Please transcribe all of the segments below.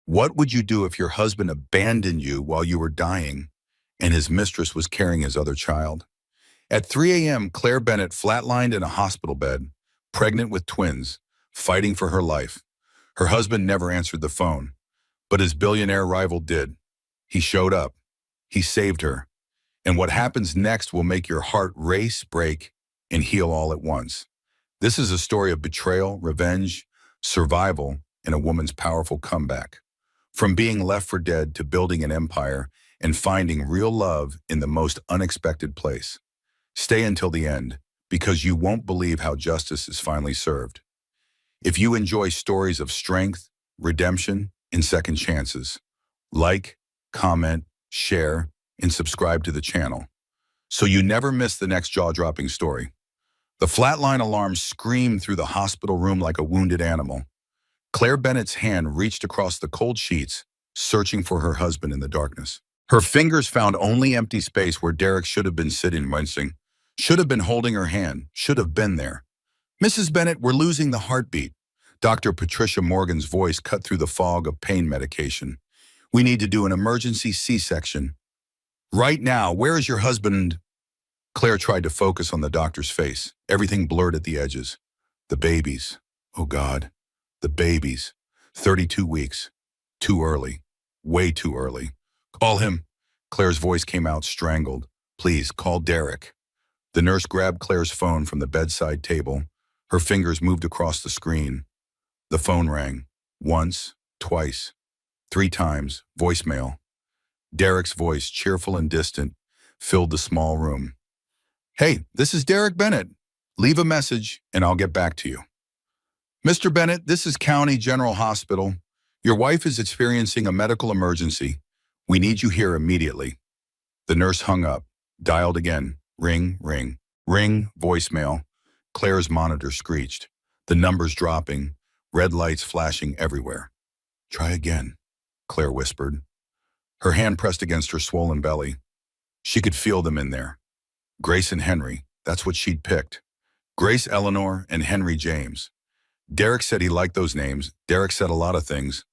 What would you do if your husband abandoned you while you were dying and his mistress was carrying his other child? At 3 a.m., Claire Bennett flatlined in a hospital bed, pregnant with twins, fighting for her life. Her husband never answered the phone, but his billionaire rival did. He showed up. He saved her. And what happens next will make your heart race, break, and heal all at once. This is a story of betrayal, revenge, survival, and a woman's powerful comeback. From being left for dead to building an empire and finding real love in the most unexpected place. Stay until the end, because you won't believe how justice is finally served. If you enjoy stories of strength, redemption, and second chances, like, comment, share, and subscribe to the channel, so you never miss the next jaw-dropping story. The flatline alarm screamed through the hospital room like a wounded animal. Claire Bennett's hand reached across the cold sheets, searching for her husband in the darkness. Her fingers found only empty space where Derek should have been sitting, wincing, should have been holding her hand, should have been there. "Mrs. Bennett, we're losing the heartbeat." Dr. Patricia Morgan's voice cut through the fog of pain medication. "We need to do an emergency C-section. Right now, where is your husband?" Claire tried to focus on the doctor's face. Everything blurred at the edges. The babies. Oh God. The babies. 32 weeks. Too early. Way too early. "Call him." Claire's voice came out strangled. "Please, call Derek." The nurse grabbed Claire's phone from the bedside table. Her fingers moved across the screen. The phone rang. Once, twice, 3 times, voicemail. Derek's voice, cheerful and distant, filled the small room. "Hey, this is Derek Bennett. Leave a message and I'll get back to you." "Mr. Bennett, this is County General Hospital. Your wife is experiencing a medical emergency. We need you here immediately." The nurse hung up, dialed again. Ring, ring, ring, voicemail. Claire's monitor screeched. The numbers dropping, red lights flashing everywhere. "Try again," Claire whispered. Her hand pressed against her swollen belly. She could feel them in there. Grace and Henry, that's what she'd picked. Grace Eleanor and Henry James. Derek said he liked those names. Derek said a lot of things.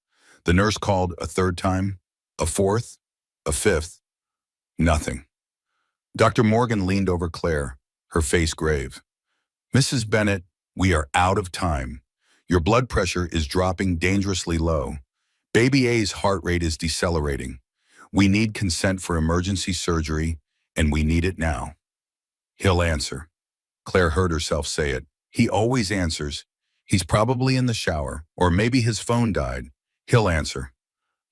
The nurse called a 3rd time, a 4th, a 5th. Nothing. Dr. Morgan leaned over Claire, her face grave. "Mrs. Bennett, we are out of time. Your blood pressure is dropping dangerously low. Baby A's heart rate is decelerating. We need consent for emergency surgery, and we need it now." "He'll answer." Claire heard herself say it. "He always answers. He's probably in the shower, or maybe his phone died. He'll answer."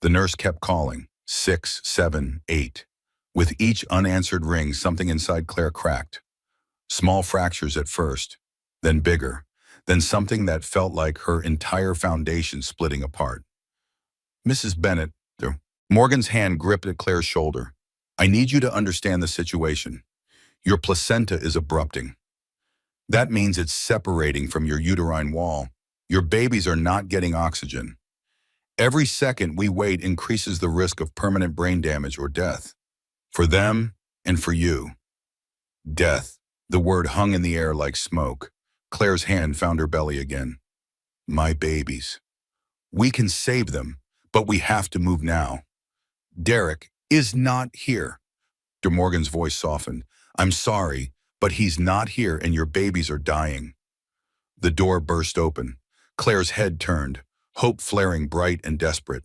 The nurse kept calling. 6, 7, 8. With each unanswered ring, something inside Claire cracked. Small fractures at first, then bigger, then something that felt like her entire foundation splitting apart. "Mrs. Bennett," Morgan's hand gripped at Claire's shoulder. "I need you to understand the situation. Your placenta is abrupting. That means it's separating from your uterine wall. Your babies are not getting oxygen. Every second we wait increases the risk of permanent brain damage or death. For them and for you." Death. The word hung in the air like smoke. Claire's hand found her belly again. "My babies. We can save them, but we have to move now. Derek is not here." De Morgan's voice softened. "I'm sorry, but he's not here and your babies are dying." The door burst open. Claire's head turned, hope flaring bright and desperate.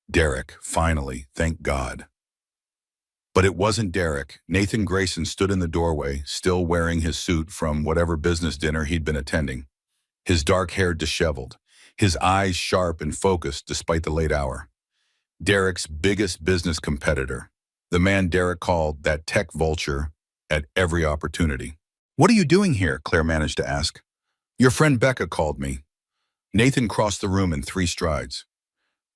Derek, finally, thank God. But it wasn't Derek. Nathan Grayson stood in the doorway, still wearing his suit from whatever business dinner he'd been attending. His dark hair disheveled, his eyes sharp and focused despite the late hour. Derek's biggest business competitor, the man Derek called that tech vulture at every opportunity. "What are you doing here?" Claire managed to ask. "Your friend Becca called me." Nathan crossed the room in 3 strides.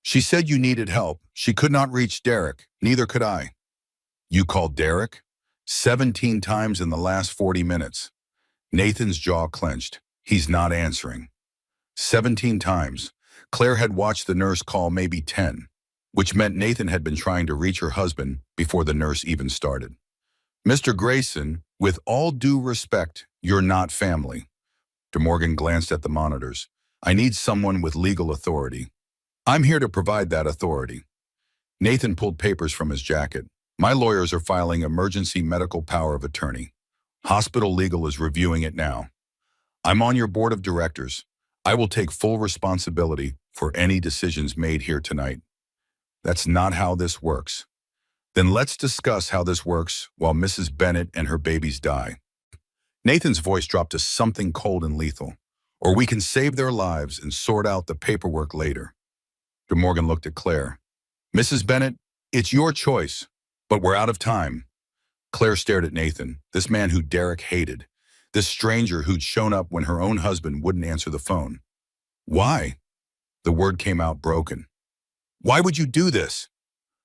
"She said you needed help. She could not reach Derek. Neither could I." "You called Derek?" 17 times in the last 40 minutes. Nathan's jaw clenched. He's not answering. 17 times. Claire had watched the nurse call maybe 10, which meant Nathan had been trying to reach her husband before the nurse even started. "Mr. Grayson, with all due respect, you're not family." De Morgan glanced at the monitors. "I need someone with legal authority." I'm here to provide that authority. Nathan pulled papers from his jacket. My lawyers are filing emergency medical power of attorney. Hospital legal is reviewing it now. I'm on your board of directors. I will take full responsibility for any decisions made here tonight. That's not how this works. Then let's discuss how this works while Mrs. Bennett and her babies die. Nathan's voice dropped to something cold and lethal. Or we can save their lives and sort out the paperwork later. De Morgan looked at Claire. Mrs. Bennett, it's your choice, but we're out of time. Claire stared at Nathan, this man who Derek hated, this stranger who'd shown up when her own husband wouldn't answer the phone. Why? The word came out broken. Why would you do this?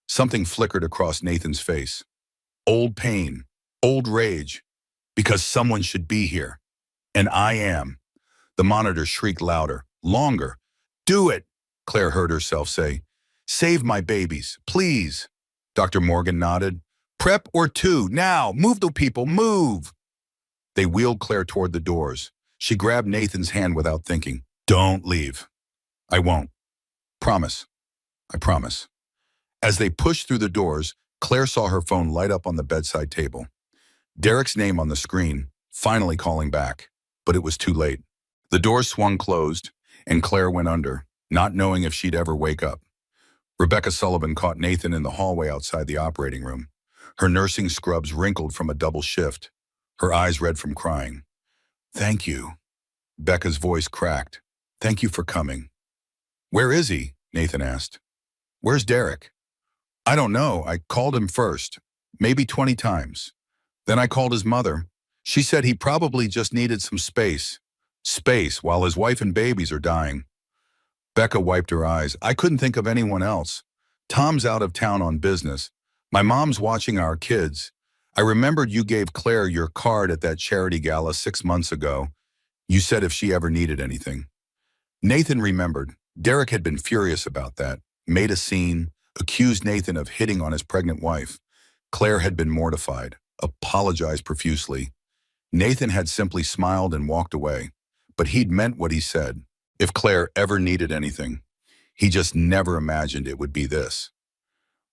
Something flickered across Nathan's face. Old pain, old rage, because someone should be here. And I am. The monitor shrieked louder, longer. Do it, Claire heard herself say. Save my babies, please. Dr. Morgan nodded. Prep or two, now, move the people, move. They wheeled Claire toward the doors. She grabbed Nathan's hand without thinking. Don't leave. I won't. Promise. I promise. As they pushed through the doors, Claire saw her phone light up on the bedside table. Derek's name on the screen, finally calling back, but it was too late. The door swung closed, and Claire went under, not knowing if she'd ever wake up. Rebecca Sullivan caught Nathan in the hallway outside the operating room. Her nursing scrubs wrinkled from a double shift, her eyes red from crying. Thank you. Becca's voice cracked. Thank you for coming. Where is he? Nathan asked. Where's Derek? I don't know. I called him first, maybe 20 times. Then I called his mother. She said he probably just needed some space. Space while his wife and babies are dying. Becca wiped her eyes. I couldn't think of anyone else. Tom's out of town on business. My mom's watching our kids. I remembered you gave Claire your card at that charity gala 6 months ago. You said if she ever needed anything. Nathan remembered. Derek had been furious about that, made a scene, accused Nathan of hitting on his pregnant wife. Claire had been mortified, apologized profusely. Nathan had simply smiled and walked away, but he'd meant what he said. If Claire ever needed anything, he just never imagined it would be this.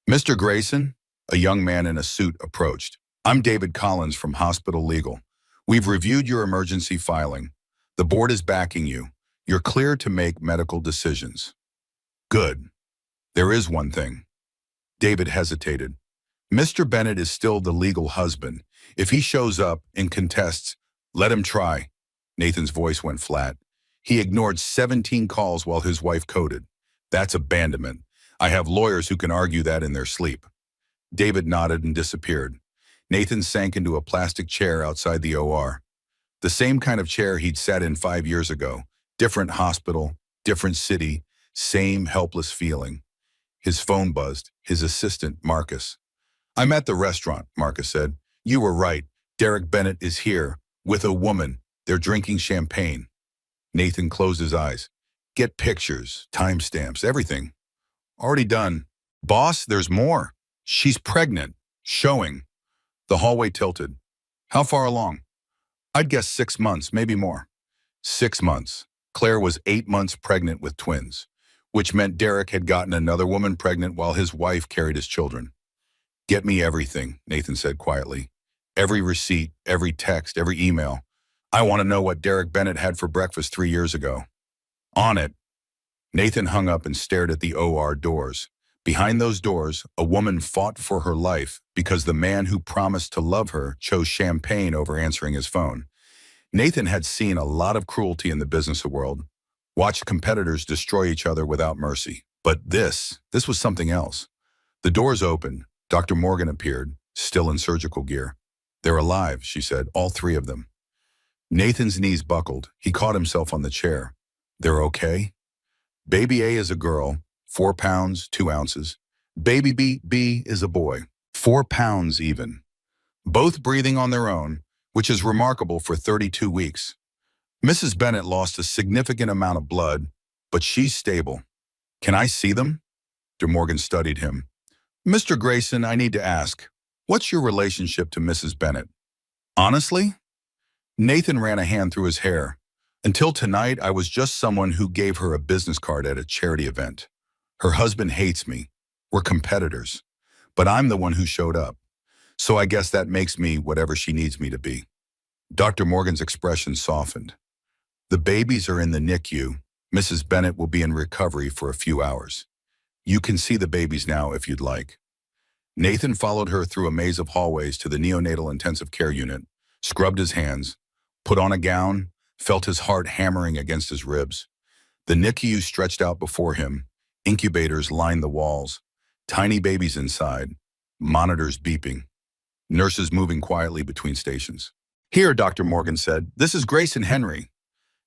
Mr. Grayson, a young man in a suit, approached. I'm David Collins from Hospital Legal. We've reviewed your emergency filing. The board is backing you. You're clear to make medical decisions. Good. There is one thing. David hesitated. Mr. Bennett is still the legal husband. If he shows up and contests, let him try. Nathan's voice went flat. He ignored 17 calls while his wife coded. That's abandonment. I have lawyers who can argue that in their sleep. David nodded and disappeared. Nathan sank into a plastic chair outside the OR. The same kind of chair he'd sat in 5 years ago. Different hospital, different city, same helpless feeling. His phone buzzed, his assistant, Marcus. I'm at the restaurant, Marcus said. You were right. Derek Bennett is here, with a woman. They're drinking champagne. Nathan closed his eyes. Get pictures, timestamps, everything. Already done. Boss, there's more. She's pregnant. Showing. The hallway tilted. How far along? I'd guess 6 months, maybe more. 6 months. Claire was 8 months pregnant with twins, which meant Derek had gotten another woman pregnant while his wife carried his children. Get me everything, Nathan said quietly. Every receipt, every text, every email. I want to know what Derek Bennett had for breakfast 3 years ago. On it. Nathan hung up and stared at the OR doors. Behind those doors, a woman fought for her life because the man who promised to love her chose champagne over answering his phone. Nathan had seen a lot of cruelty in the business world, watched competitors destroy each other without mercy. But this was something else. The doors opened. Dr. Morgan appeared, still in surgical gear. They're alive, she said, all 3 of them. Nathan's knees buckled. He caught himself on the chair. They're okay? Baby A is a girl, 4 pounds, 2 ounces. Baby B is a boy, 4 pounds even. Both breathing on their own, which is remarkable for 32 weeks. Mrs. Bennett lost a significant amount of blood, but she's stable. Can I see them? De Morgan studied him. Mr. Grayson, I need to ask, what's your relationship to Mrs. Bennett? Honestly? Nathan ran a hand through his hair. Until tonight, I was just someone who gave her a business card at a charity event. Her husband hates me. We're competitors. But I'm the one who showed up. So I guess that makes me whatever she needs me to be. Dr. Morgan's expression softened. The babies are in the NICU. Mrs. Bennett will be in recovery for a few hours. You can see the babies now if you'd like. Nathan followed her through a maze of hallways to the neonatal intensive care unit, scrubbed his hands, put on a gown, felt his heart hammering against his ribs. The NICU stretched out before him. Incubators lined the walls. Tiny babies inside. Monitors beeping. Nurses moving quietly between stations. Here, Dr. Morgan said, this is Grace and Henry.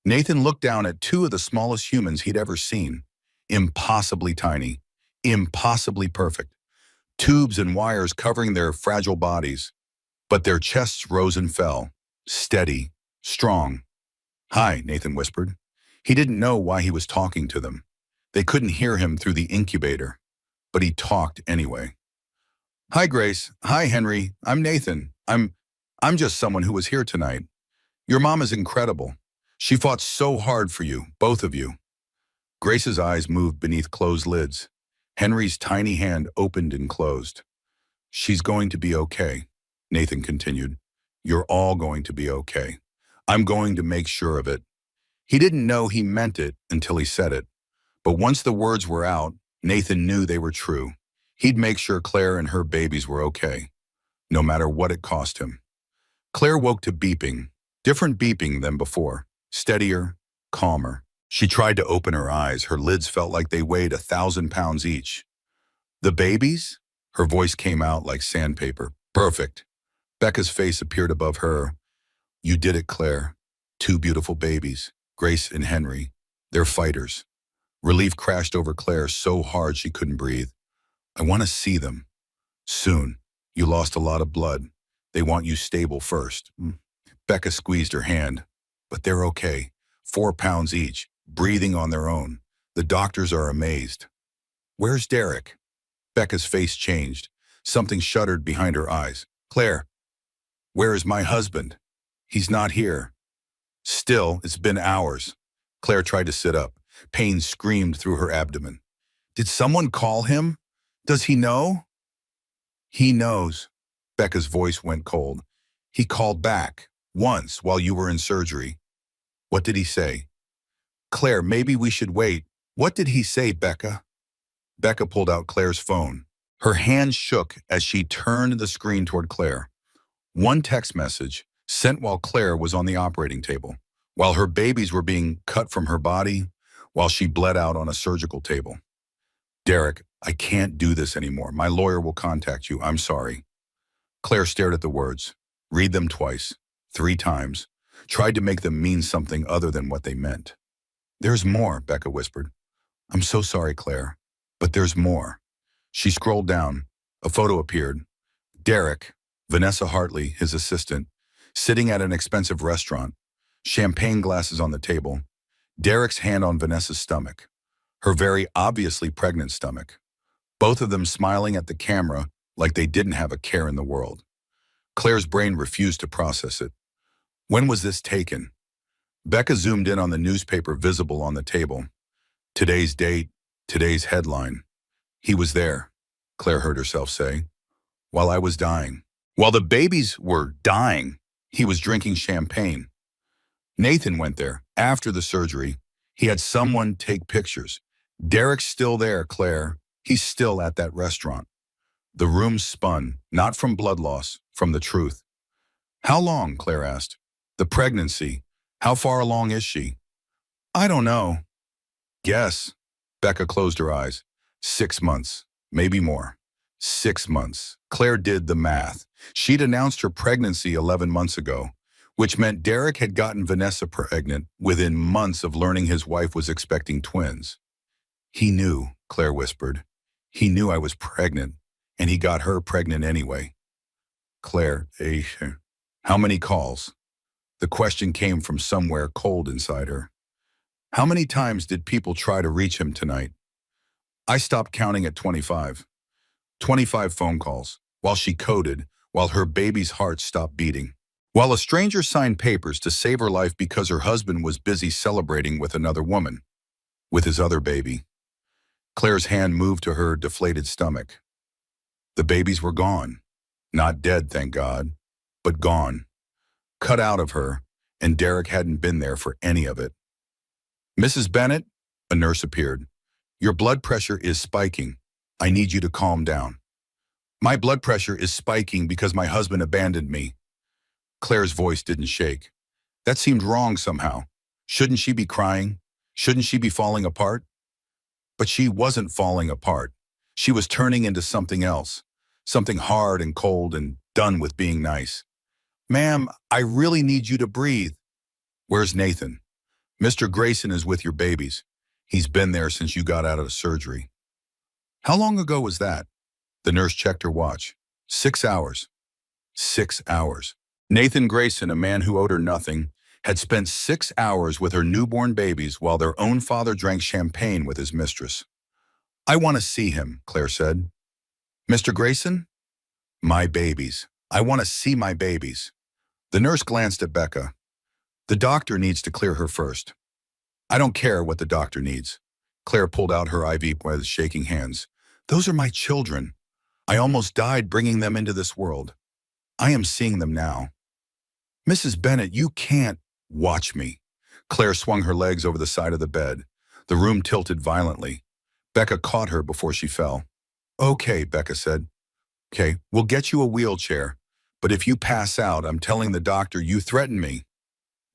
Nathan looked down at two of the smallest humans he'd ever seen. Impossibly tiny. Impossibly perfect. Tubes and wires covering their fragile bodies. But their chests rose and fell. Steady. Strong. Hi, Nathan whispered. He didn't know why he was talking to them. They couldn't hear him through the incubator. But he talked anyway. Hi, Grace. Hi, Henry. I'm Nathan. I'm just someone who was here tonight. Your mom is incredible. She fought so hard for you, both of you. Grace's eyes moved beneath closed lids. Henry's tiny hand opened and closed. She's going to be okay, Nathan continued. You're all going to be okay. I'm going to make sure of it. He didn't know he meant it until he said it. But once the words were out, Nathan knew they were true. He'd make sure Claire and her babies were okay, no matter what it cost him. Claire woke to beeping, different beeping than before, steadier, calmer. She tried to open her eyes. Her lids felt like they weighed 1,000 pounds each. The babies? Her voice came out like sandpaper. Perfect. Becca's face appeared above her. You did it, Claire. 2 beautiful babies, Grace and Henry. They're fighters. Relief crashed over Claire so hard she couldn't breathe. I want to see them. Soon. You lost a lot of blood. They want you stable first. Becca squeezed her hand. But they're okay. 4 pounds each, breathing on their own. The doctors are amazed. Where's Derek? Becca's face changed. Something shuddered behind her eyes. Claire, where is my husband? He's not here. Still, it's been hours. Claire tried to sit up. Pain screamed through her abdomen. Did someone call him? Does he know? He knows. Becca's voice went cold. He called back, once, while you were in surgery. What did he say? Claire, maybe we should wait. What did he say, Becca? Becca pulled out Claire's phone. Her hand shook as she turned the screen toward Claire. One text message, sent while Claire was on the operating table, while her babies were being cut from her body, while she bled out on a surgical table. Derek, I can't do this anymore. My lawyer will contact you. I'm sorry. Claire stared at the words, read them twice, 3 times, tried to make them mean something other than what they meant. There's more, Becca whispered. I'm so sorry, Claire, but there's more. She scrolled down. A photo appeared. Derek, Vanessa Hartley, his assistant, sitting at an expensive restaurant, champagne glasses on the table, Derek's hand on Vanessa's stomach, her very obviously pregnant stomach, both of them smiling at the camera like they didn't have a care in the world. Claire's brain refused to process it. When was this taken? Becca zoomed in on the newspaper visible on the table. Today's date, today's headline. He was there, Claire heard herself say, while I was dying. While the babies were dying, he was drinking champagne. Nathan went there after the surgery. He had someone take pictures. Derek's still there, Claire. He's still at that restaurant. The room spun, not from blood loss, from the truth. How long? Claire asked. The pregnancy. How far along is she? I don't know. Guess. Becca closed her eyes. 6 months, maybe more. 6 months. Claire did the math. She'd announced her pregnancy 11 months ago, which meant Derek had gotten Vanessa pregnant within months of learning his wife was expecting twins. He knew, Claire whispered. He knew I was pregnant, and he got her pregnant anyway. Claire, how many calls? The question came from somewhere cold inside her. How many times did people try to reach him tonight? I stopped counting at 25. 25 phone calls, while she coded, while her baby's heart stopped beating. While a stranger signed papers to save her life because her husband was busy celebrating with another woman, with his other baby. Claire's hand moved to her deflated stomach. The babies were gone. Not dead, thank God, but gone. Cut out of her, and Derek hadn't been there for any of it. Mrs. Bennett, a nurse appeared. Your blood pressure is spiking. I need you to calm down. My blood pressure is spiking because my husband abandoned me. Claire's voice didn't shake. That seemed wrong somehow. Shouldn't she be crying? Shouldn't she be falling apart? But she wasn't falling apart. She was turning into something else. Something hard and cold and done with being nice. Ma'am, I really need you to breathe. Where's Nathan? Mr. Grayson is with your babies. He's been there since you got out of surgery. How long ago was that? The nurse checked her watch. 6 hours. 6 hours. Nathan Grayson, a man who owed her nothing, had spent 6 hours with her newborn babies while their own father drank champagne with his mistress. I want to see him, Claire said. Mr. Grayson? My babies. I want to see my babies. The nurse glanced at Becca. The doctor needs to clear her first. I don't care what the doctor needs. Claire pulled out her IV with shaking hands. Those are my children. I almost died bringing them into this world. I am seeing them now. Mrs. Bennett, you can't watch me. Claire swung her legs over the side of the bed. The room tilted violently. Becca caught her before she fell. Okay, Becca said. Okay, we'll get you a wheelchair. But if you pass out, I'm telling the doctor you threatened me.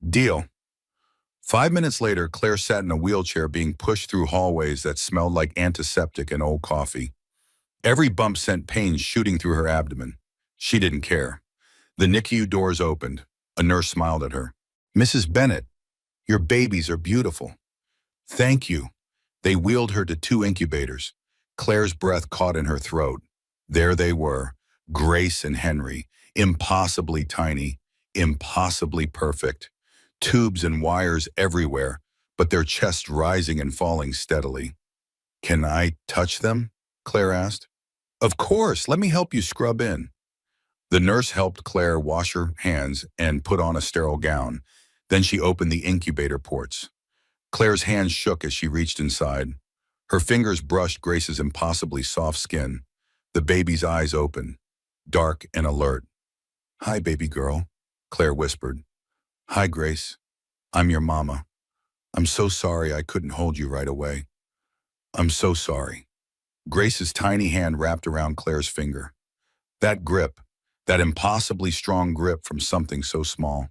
Deal. 5 minutes later, Claire sat in a wheelchair being pushed through hallways that smelled like antiseptic and old coffee. Every bump sent pain shooting through her abdomen. She didn't care. The NICU doors opened. A nurse smiled at her. Mrs. Bennett, your babies are beautiful. Thank you. They wheeled her to 2 incubators. Claire's breath caught in her throat. There they were, Grace and Henry, impossibly tiny, impossibly perfect. Tubes and wires everywhere, but their chests rising and falling steadily. Can I touch them? Claire asked. Of course, let me help you scrub in. The nurse helped Claire wash her hands and put on a sterile gown. Then she opened the incubator ports. Claire's hands shook as she reached inside. Her fingers brushed Grace's impossibly soft skin. The baby's eyes opened, dark and alert. Hi, baby girl, Claire whispered. Hi, Grace. I'm your mama. I'm so sorry I couldn't hold you right away. I'm so sorry. Grace's tiny hand wrapped around Claire's finger. That grip, that impossibly strong grip from something so small.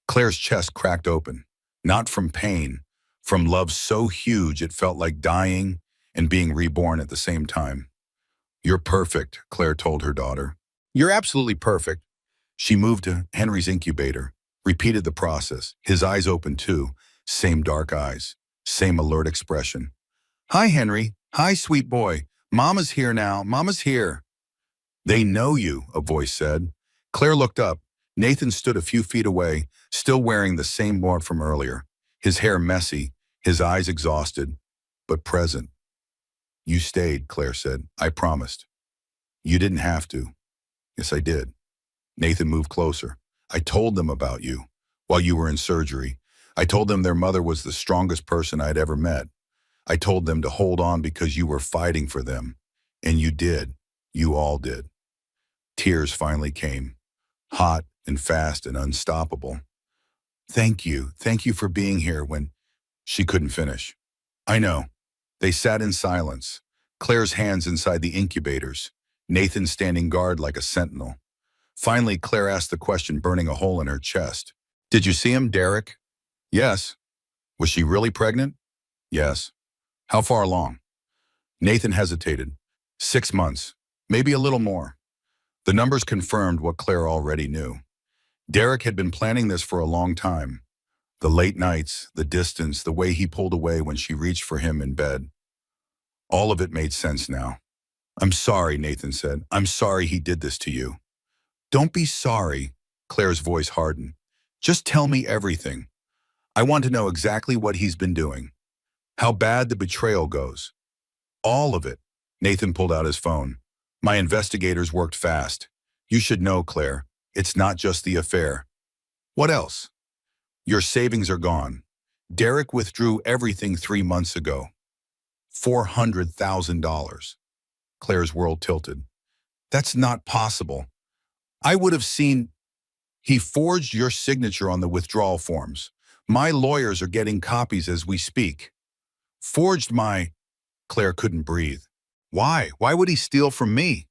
Claire's chest cracked open, not from pain, from love so huge it felt like dying and being reborn at the same time. You're perfect, Claire told her daughter. You're absolutely perfect. She moved to Henry's incubator, repeated the process, his eyes open too, same dark eyes, same alert expression. Hi, Henry. Hi, sweet boy. Mama's here now. Mama's here. They know you, a voice said. Claire looked up. Nathan stood a few feet away, still wearing the same wart from earlier, his hair messy, his eyes exhausted, but present. You stayed, Claire said. I promised. You didn't have to. Yes, I did. Nathan moved closer. I told them about you while you were in surgery. I told them their mother was the strongest person I'd ever met. I told them to hold on because you were fighting for them. And you did. You all did. Tears finally came, hot and fast and unstoppable. Thank you. Thank you for being here when she couldn't finish. I know. They sat in silence, Claire's hands inside the incubators, Nathan standing guard like a sentinel. Finally, Claire asked the question burning a hole in her chest. Did you see him, Derek? Yes. Was she really pregnant? Yes. How far along? Nathan hesitated. 6 months, maybe a little more. The numbers confirmed what Claire already knew. Derek had been planning this for a long time. The late nights, the distance, the way he pulled away when she reached for him in bed. All of it made sense now. I'm sorry, Nathan said. I'm sorry he did this to you. Don't be sorry, Claire's voice hardened. Just tell me everything. I want to know exactly what he's been doing. How bad the betrayal goes. All of it. Nathan pulled out his phone. My investigators worked fast. You should know, Claire, it's not just the affair. What else? Your savings are gone. Derek withdrew everything 3 months ago. $400,000. Claire's world tilted. That's not possible. I would have seen. He forged your signature on the withdrawal forms. My lawyers are getting copies as we speak. Forged my. Claire couldn't breathe. Why? Why would he steal from me?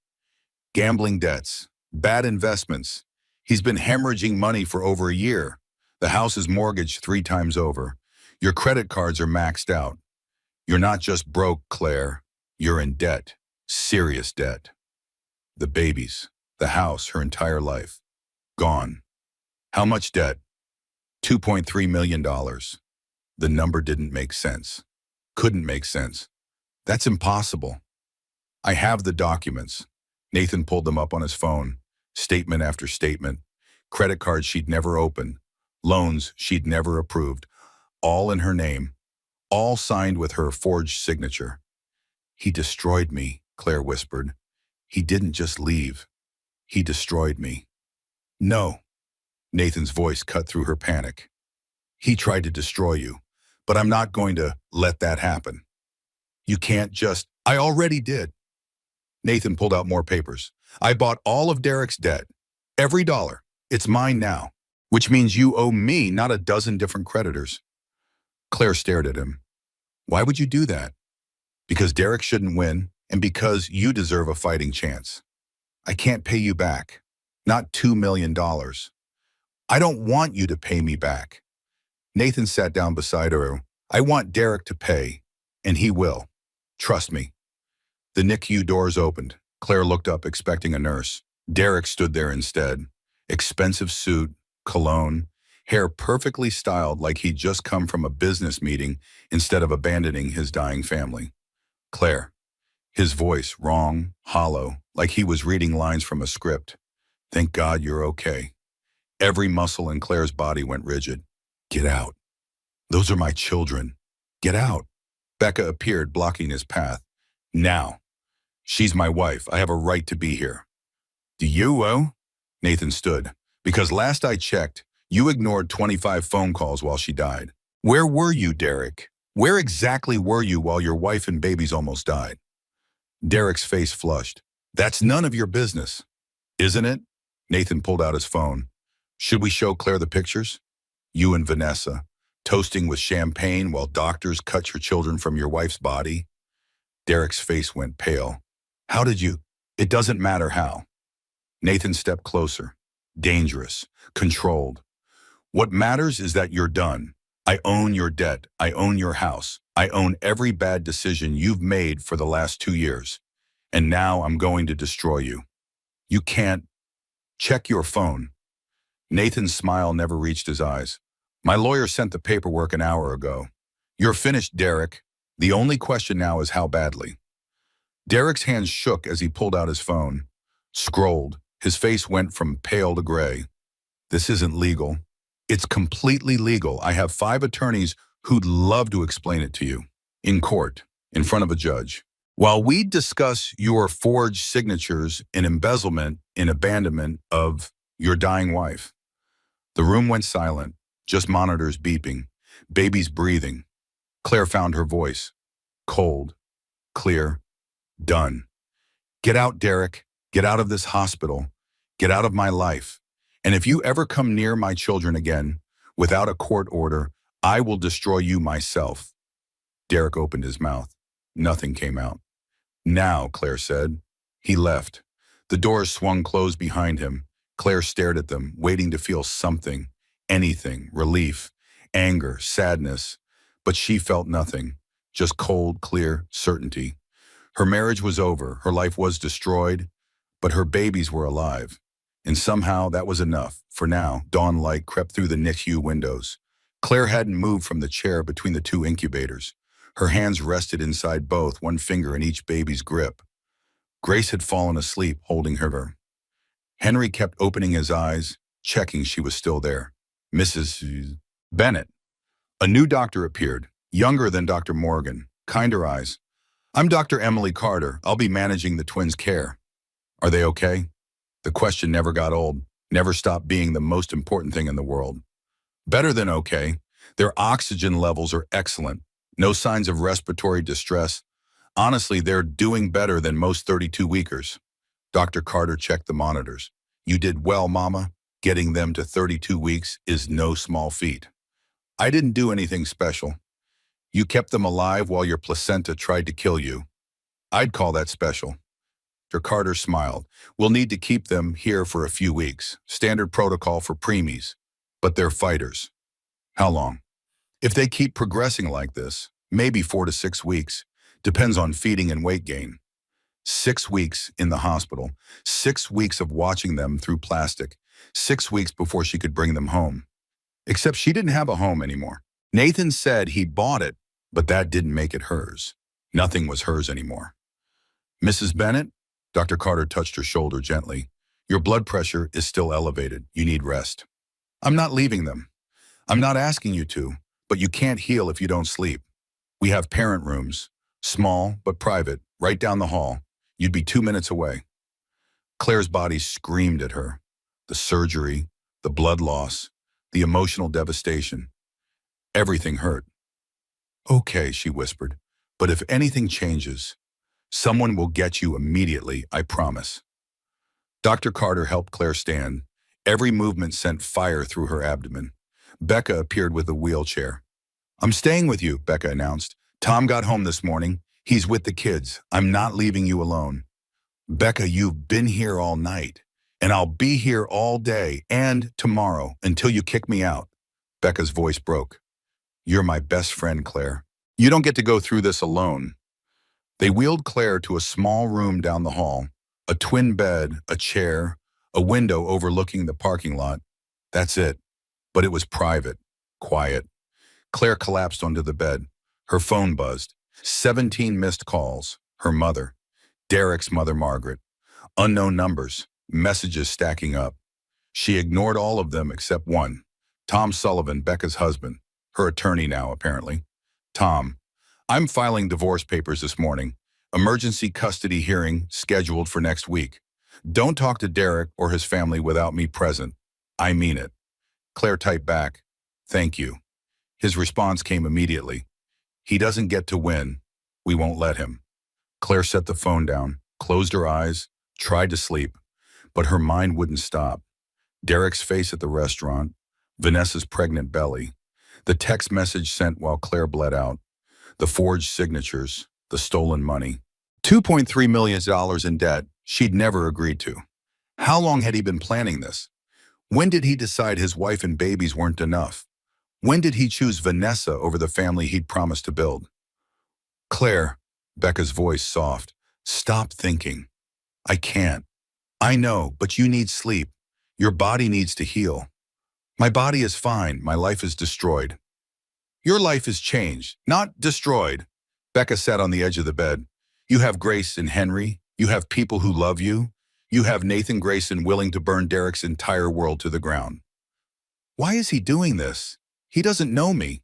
Gambling debts, bad investments. He's been hemorrhaging money for over a year. The house is mortgaged 3 times over. Your credit cards are maxed out. You're not just broke, Claire. You're in debt. Serious debt. The babies, the house, her entire life. Gone. How much debt? $2.3 million. The number didn't make sense. Couldn't make sense. That's impossible. I have the documents. Nathan pulled them up on his phone. Statement after statement. Credit cards she'd never opened. Loans she'd never approved. All in her name. All signed with her forged signature. He destroyed me, Claire whispered. He didn't just leave. He destroyed me. No. Nathan's voice cut through her panic. He tried to destroy you, but I'm not going to let that happen. You can't just. I already did. Nathan pulled out more papers. I bought all of Derek's debt. Every dollar. It's mine now. Which means you owe me not a dozen different creditors. Claire stared at him. Why would you do that? Because Derek shouldn't win, and because you deserve a fighting chance. I can't pay you back. Not $2 million. I don't want you to pay me back. Nathan sat down beside her. I want Derek to pay, and he will. Trust me. The NICU doors opened. Claire looked up, expecting a nurse. Derek stood there instead. Expensive suit, cologne, hair perfectly styled like he'd just come from a business meeting instead of abandoning his dying family. Claire. His voice wrong, hollow, like he was reading lines from a script. Thank God you're okay. Every muscle in Claire's body went rigid. Get out. Those are my children. Get out. Becca appeared, blocking his path. Now. She's my wife. I have a right to be here. Do you? Nathan stood. Because last I checked, you ignored 25 phone calls while she died. Where were you, Derek? Where exactly were you while your wife and babies almost died? Derek's face flushed. That's none of your business. Isn't it? Nathan pulled out his phone. Should we show Claire the pictures? You and Vanessa, toasting with champagne while doctors cut your children from your wife's body? Derek's face went pale. How did you? It doesn't matter how. Nathan stepped closer. Dangerous. Controlled. What matters is that you're done. I own your debt. I own your house. I own every bad decision you've made for the last 2 years. And now I'm going to destroy you. You can't. Check your phone. Nathan's smile never reached his eyes. My lawyer sent the paperwork an hour ago. You're finished, Derek. The only question now is how badly. Derek's hands shook as he pulled out his phone. Scrolled. His face went from pale to gray. This isn't legal. It's completely legal. I have 5 attorneys who'd love to explain it to you. In court, in front of a judge. While we discuss your forged signatures in embezzlement and abandonment of your dying wife. The room went silent, just monitors beeping, babies breathing. Claire found her voice. Cold, clear, done. Get out, Derek. Get out of this hospital. Get out of my life. And if you ever come near my children again, without a court order, I will destroy you myself. Derek opened his mouth. Nothing came out. Now, Claire said. He left. The doors swung closed behind him. Claire stared at them, waiting to feel something, anything, relief, anger, sadness. But she felt nothing, just cold, clear certainty. Her marriage was over, her life was destroyed, but her babies were alive. And somehow that was enough. For now, dawn light crept through the NICU windows. Claire hadn't moved from the chair between the 2 incubators. Her hands rested inside both, one finger in each baby's grip. Grace had fallen asleep, holding her. Henry kept opening his eyes, checking she was still there. Mrs. Bennett. A new doctor appeared, younger than Dr. Morgan, kinder eyes. I'm Dr. Emily Carter. I'll be managing the twins' care. Are they okay? The question never got old, never stopped being the most important thing in the world. Better than okay. Their oxygen levels are excellent. No signs of respiratory distress. Honestly, they're doing better than most 32-weekers. Dr. Carter checked the monitors. You did well, Mama. Getting them to 32 weeks is no small feat. I didn't do anything special. You kept them alive while your placenta tried to kill you. I'd call that special. Dr. Carter smiled. We'll need to keep them here for a few weeks. Standard protocol for preemies. But they're fighters. How long? If they keep progressing like this, maybe 4 to 6 weeks. Depends on feeding and weight gain. 6 weeks in the hospital. 6 weeks of watching them through plastic. 6 weeks before she could bring them home. Except she didn't have a home anymore. Nathan said he bought it, but that didn't make it hers. Nothing was hers anymore. Mrs. Bennett? Dr. Carter touched her shoulder gently. Your blood pressure is still elevated. You need rest. I'm not leaving them. I'm not asking you to, but you can't heal if you don't sleep. We have parent rooms, small but private, right down the hall. You'd be 2 minutes away. Claire's body screamed at her. The surgery, the blood loss, the emotional devastation. Everything hurt. Okay, she whispered, but if anything changes, someone will get you immediately, I promise. Dr. Carter helped Claire stand. Every movement sent fire through her abdomen. Becca appeared with a wheelchair. I'm staying with you, Becca announced. Tom got home this morning. He's with the kids. I'm not leaving you alone. Becca, you've been here all night, and I'll be here all day and tomorrow until you kick me out. Becca's voice broke. You're my best friend, Claire. You don't get to go through this alone. They wheeled Claire to a small room down the hall, a twin bed, a chair, a window overlooking the parking lot. That's it. But it was private, quiet. Claire collapsed onto the bed. Her phone buzzed. 17 missed calls. Her mother. Derek's mother, Margaret. Unknown numbers. Messages stacking up. She ignored all of them except one. Tom Sullivan, Becca's husband. Her attorney now, apparently. Tom. I'm filing divorce papers this morning. Emergency custody hearing scheduled for next week. Don't talk to Derek or his family without me present. I mean it. Claire typed back, thank you. His response came immediately. He doesn't get to win. We won't let him. Claire set the phone down, closed her eyes, tried to sleep, but her mind wouldn't stop. Derek's face at the restaurant, Vanessa's pregnant belly, the text message sent while Claire bled out, the forged signatures, the stolen money. $2.3 million in debt she'd never agreed to. How long had he been planning this? When did he decide his wife and babies weren't enough? When did he choose Vanessa over the family he'd promised to build? Claire, Becca's voice soft, stop thinking. I can't. I know, but you need sleep. Your body needs to heal. My body is fine. My life is destroyed. Your life is changed, not destroyed. Becca sat on the edge of the bed. You have Grace and Henry. You have people who love you. You have Nathan Grayson willing to burn Derek's entire world to the ground. Why is he doing this? He doesn't know me.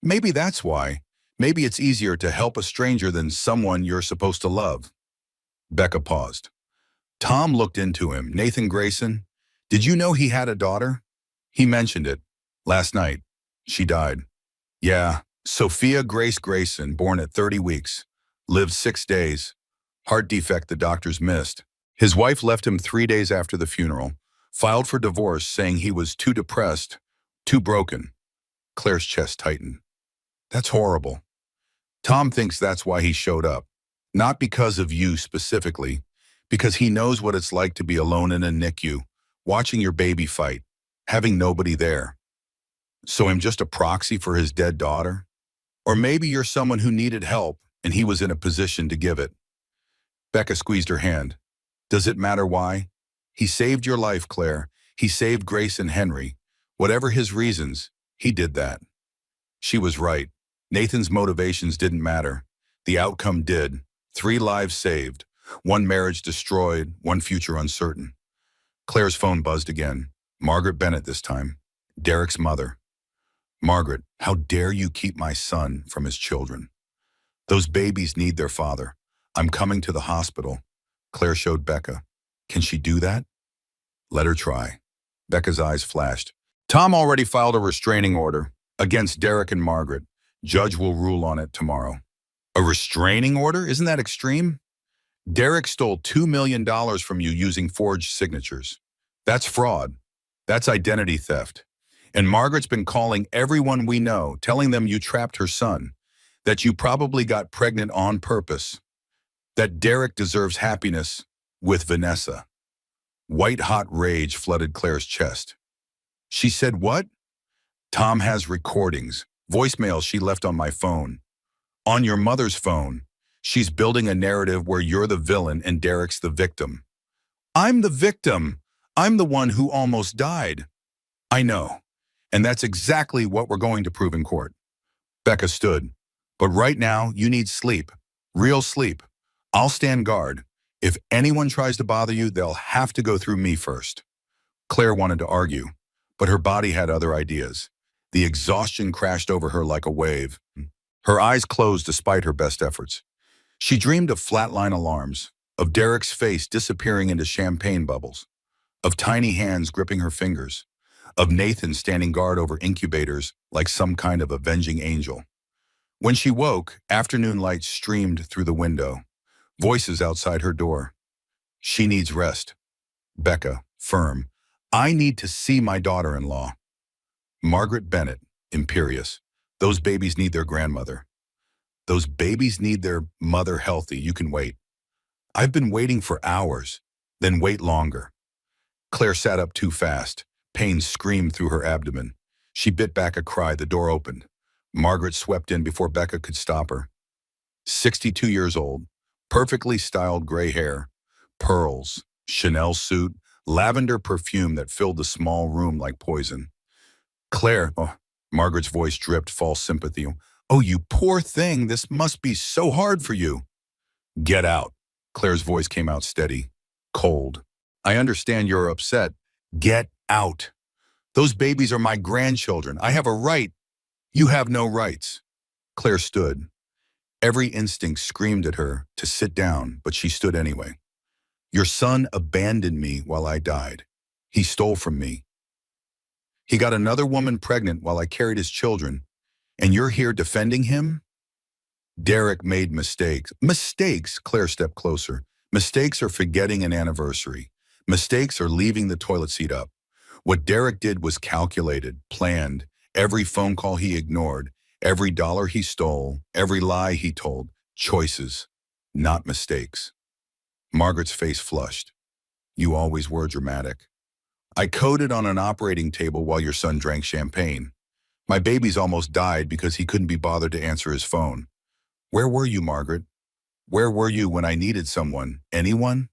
Maybe that's why. Maybe it's easier to help a stranger than someone you're supposed to love. Becca paused. Tom looked into him. Nathan Grayson, did you know he had a daughter? He mentioned it. Last night. She died. Yeah, Sophia Grace Grayson, born at 30 weeks. Lived 6 days. Heart defect the doctors missed. His wife left him 3 days after the funeral, filed for divorce saying he was too depressed, too broken. Claire's chest tightened. That's horrible. Tom thinks that's why he showed up. Not because of you specifically, because he knows what it's like to be alone in a NICU, watching your baby fight, having nobody there. So I'm just a proxy for his dead daughter? Or maybe you're someone who needed help and he was in a position to give it. Becca squeezed her hand. Does it matter why? He saved your life, Claire. He saved Grace and Henry. Whatever his reasons, he did that. She was right. Nathan's motivations didn't matter. The outcome did. 3 lives saved. 1 marriage destroyed. 1 future uncertain. Claire's phone buzzed again. Margaret Bennett this time. Derek's mother. Margaret, how dare you keep my son from his children? Those babies need their father. I'm coming to the hospital. Claire showed Becca. Can she do that? Let her try. Becca's eyes flashed. Tom already filed a restraining order against Derek and Margaret. Judge will rule on it tomorrow. A restraining order? Isn't that extreme? Derek stole $2 million from you using forged signatures. That's fraud. That's identity theft. And Margaret's been calling everyone we know, telling them you trapped her son, that you probably got pregnant on purpose, that Derek deserves happiness with Vanessa. White-hot rage flooded Claire's chest. She said, "What?" "Tom has recordings, voicemails she left on my phone. On your mother's phone. She's building a narrative where you're the villain and Derek's the victim." "I'm the victim. I'm the one who almost died." "I know. And that's exactly what we're going to prove in court." Becca stood. "But right now, you need sleep. Real sleep. I'll stand guard. If anyone tries to bother you, they'll have to go through me first." Claire wanted to argue, but her body had other ideas. The exhaustion crashed over her like a wave. Her eyes closed despite her best efforts. She dreamed of flatline alarms, of Derek's face disappearing into champagne bubbles, of tiny hands gripping her fingers, of Nathan standing guard over incubators like some kind of avenging angel. When she woke, afternoon light streamed through the window, voices outside her door. She needs rest. Becca, firm. "I need to see my daughter-in-law." Margaret Bennett, imperious. "Those babies need their grandmother. Those babies need their mother healthy. You can wait." "I've been waiting for hours." "Then wait longer." Claire sat up too fast. Pain screamed through her abdomen. She bit back a cry. The door opened. Margaret swept in before Becca could stop her. 62 years old, perfectly styled gray hair, pearls, Chanel suit, lavender perfume that filled the small room like poison. "Claire," Margaret's voice dripped false sympathy. "Oh, you poor thing, this must be so hard for you." "Get out." Claire's voice came out steady, cold. "I understand you're upset. Get out. Those babies are my grandchildren. I have a right." "You have no rights." Claire stood. Every instinct screamed at her to sit down, but she stood anyway. "Your son abandoned me while I died. He stole from me. He got another woman pregnant while I carried his children, and you're here defending him?" "Derek made mistakes." "Mistakes?" Claire stepped closer. "Mistakes are forgetting an anniversary. Mistakes are leaving the toilet seat up. What Derek did was calculated, planned. Every phone call he ignored, every dollar he stole, every lie he told. Choices, not mistakes." Margaret's face flushed. "You always were dramatic. I coded on an operating table while your son drank champagne. My baby's almost died because he couldn't be bothered to answer his phone. Where were you, Margaret? Where were you when I needed someone? Anyone?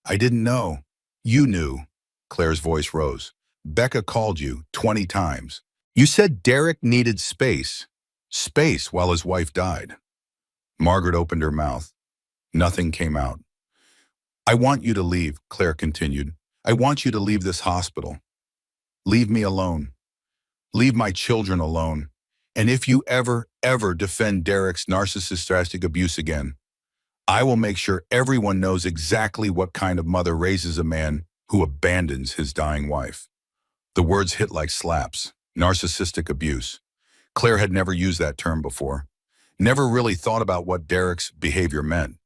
I didn't know." "You knew." Claire's voice rose. "Becca called you 20 times. You said Derek needed space. Space while his wife died." Margaret opened her mouth. Nothing came out. "I want you to leave," Claire continued. "I want you to leave this hospital. Leave me alone. Leave my children alone. And if you ever defend Derek's narcissistic abuse again, I will make sure everyone knows exactly what kind of mother raises a man who abandons his dying wife." The words hit like slaps. Narcissistic abuse. Claire had never used that term before. Never really thought about what Derek's behavior meant.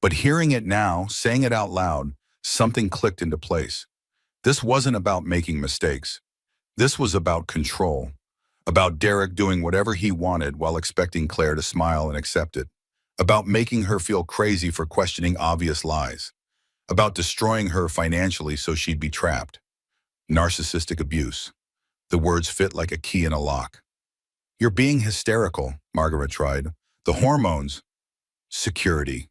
But hearing it now, saying it out loud, something clicked into place. This wasn't about making mistakes. This was about control. About Derek doing whatever he wanted while expecting Claire to smile and accept it. About making her feel crazy for questioning obvious lies. About destroying her financially so she'd be trapped. Narcissistic abuse. The words fit like a key in a lock. "You're being hysterical," Margaret tried. "The hormones." Security.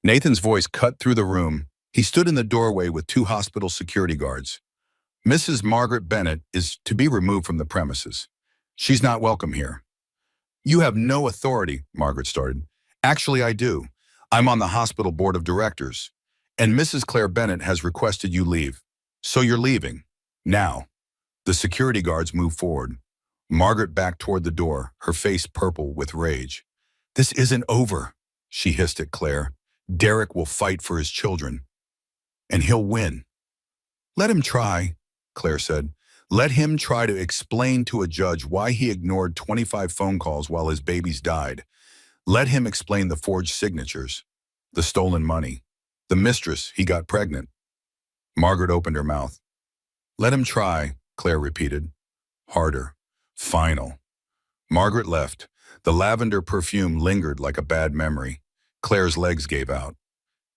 Nathan's voice cut through the room. He stood in the doorway with 2 hospital security guards. "Mrs. Margaret Bennett is to be removed from the premises. She's not welcome here." "You have no authority," Margaret started. "Actually, I do. I'm on the hospital board of directors. And Mrs. Claire Bennett has requested you leave. So you're leaving. Now." The security guards moved forward. Margaret backed toward the door, her face purple with rage. "This isn't over," she hissed at Claire. "Derek will fight for his children. And he'll win." "Let him try," Claire said. "Let him try to explain to a judge why he ignored 25 phone calls while his babies died. Let him explain the forged signatures, the stolen money, the mistress he got pregnant. Margaret opened her mouth. Let him try, Claire repeated. Harder. Final. Margaret left. The lavender perfume lingered like a bad memory. Claire's legs gave out.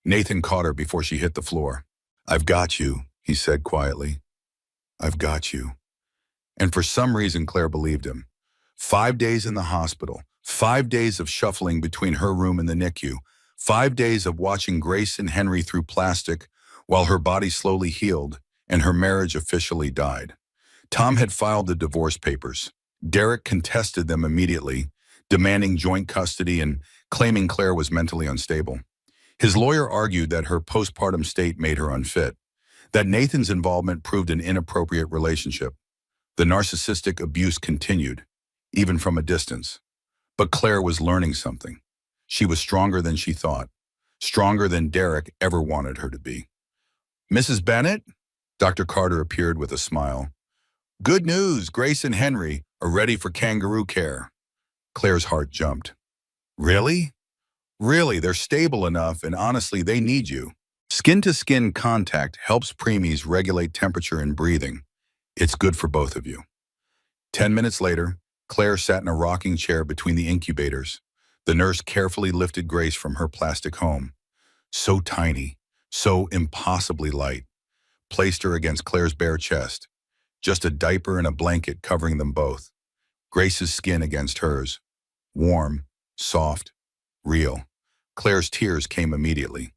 Nathan caught her before she hit the floor. I've got you, he said quietly. I've got you. And for some reason, Claire believed him. 5 days in the hospital, 5 days of shuffling between her room and the NICU, 5 days of watching Grace and Henry through plastic while her body slowly healed and her marriage officially died. Tom had filed the divorce papers. Derek contested them immediately, demanding joint custody and claiming Claire was mentally unstable. His lawyer argued that her postpartum state made her unfit, that Nathan's involvement proved an inappropriate relationship. The narcissistic abuse continued, even from a distance. But Claire was learning something. She was stronger than she thought, stronger than Derek ever wanted her to be. Mrs. Bennett? Dr. Carter appeared with a smile. Good news, Grace and Henry are ready for kangaroo care. Claire's heart jumped. Really? Really, they're stable enough, and honestly, they need you. Skin-to-skin contact helps preemies regulate temperature and breathing. It's good for both of you. 10 minutes later, Claire sat in a rocking chair between the incubators. The nurse carefully lifted Grace from her plastic home. So tiny, so impossibly light. Placed her against Claire's bare chest. Just a diaper and a blanket covering them both. Grace's skin against hers. Warm, soft, real. Claire's tears came immediately.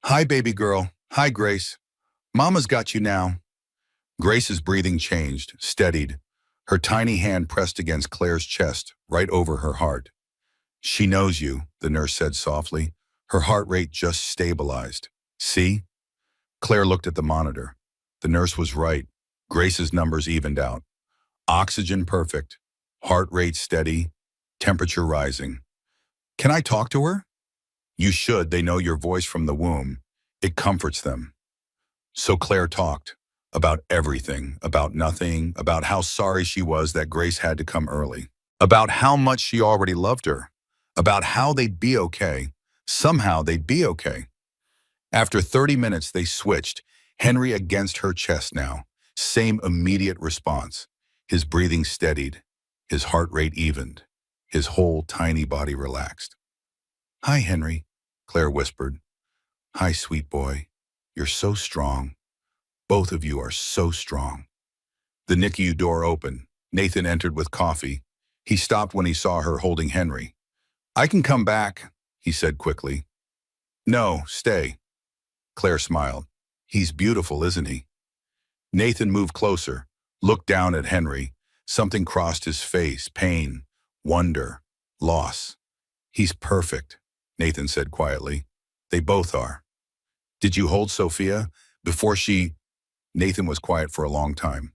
Hi, baby girl. Hi, Grace. Mama's got you now. Grace's breathing changed, steadied. Her tiny hand pressed against Claire's chest, right over her heart. She knows you, the nurse said softly. Her heart rate just stabilized. See? Claire looked at the monitor. The nurse was right. Grace's numbers evened out. Oxygen perfect. Heart rate steady. Temperature rising. Can I talk to her? You should. They know your voice from the womb. It comforts them. So Claire talked. About everything, about nothing, about how sorry she was that Grace had to come early, about how much she already loved her, about how they'd be okay. Somehow they'd be okay. After 30 minutes, they switched, Henry against her chest now. Same immediate response. His breathing steadied, his heart rate evened, his whole tiny body relaxed. Hi, Henry, Claire whispered. Hi, sweet boy. You're so strong. Both of you are so strong. The NICU door opened. Nathan entered with coffee. He stopped when he saw her holding Henry. I can come back, he said quickly. No, stay. Claire smiled. He's beautiful, isn't he? Nathan moved closer, looked down at Henry. Something crossed his face, pain, wonder, loss. He's perfect, Nathan said quietly. They both are. Did you hold Sophia before she... Nathan was quiet for a long time.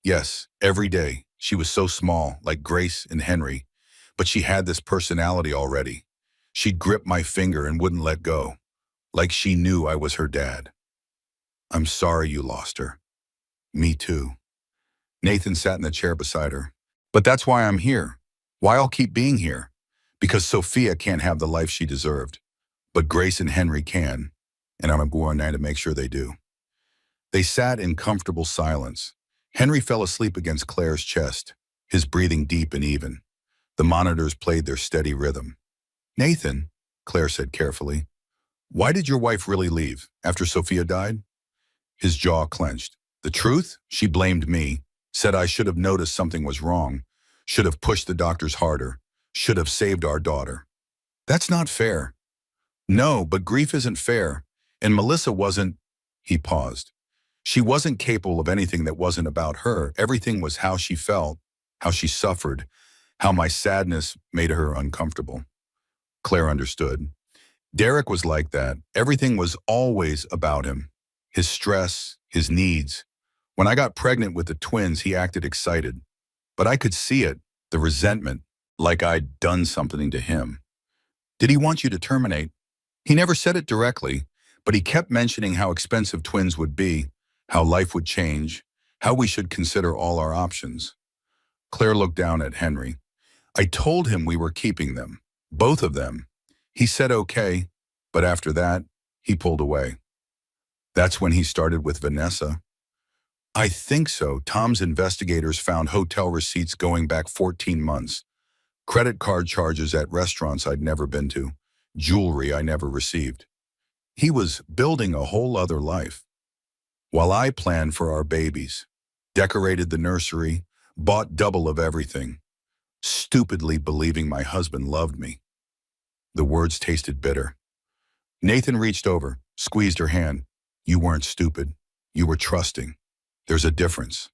Yes, every day. She was so small, like Grace and Henry, but she had this personality already. She'd grip my finger and wouldn't let go, like she knew I was her dad. I'm sorry you lost her. Me too. Nathan sat in the chair beside her. But that's why I'm here. Why I'll keep being here. Because Sophia can't have the life she deserved. But Grace and Henry can, and I'm going to make sure they do. They sat in comfortable silence. Henry fell asleep against Claire's chest, his breathing deep and even. The monitors played their steady rhythm. Nathan, Claire said carefully, why did your wife really leave after Sophia died? His jaw clenched. The truth? She blamed me, said I should have noticed something was wrong, should have pushed the doctors harder, should have saved our daughter. That's not fair. No, but grief isn't fair. And Melissa wasn't... He paused. She wasn't capable of anything that wasn't about her. Everything was how she felt, how she suffered, how my sadness made her uncomfortable. Claire understood. Derek was like that. Everything was always about him. His stress, his needs. When I got pregnant with the twins, he acted excited. But I could see it, the resentment, like I'd done something to him. Did he want you to terminate? He never said it directly, but he kept mentioning how expensive twins would be, how life would change, how we should consider all our options. Claire looked down at Henry. I told him we were keeping them. Both of them. He said okay, but after that, he pulled away. That's when he started with Vanessa. I think so. Tom's investigators found hotel receipts going back 14 months, credit card charges at restaurants I'd never been to, jewelry I never received. He was building a whole other life. While I planned for our babies, decorated the nursery, bought double of everything, stupidly believing my husband loved me. The words tasted bitter. Nathan reached over, squeezed her hand. You weren't stupid. You were trusting. There's a difference.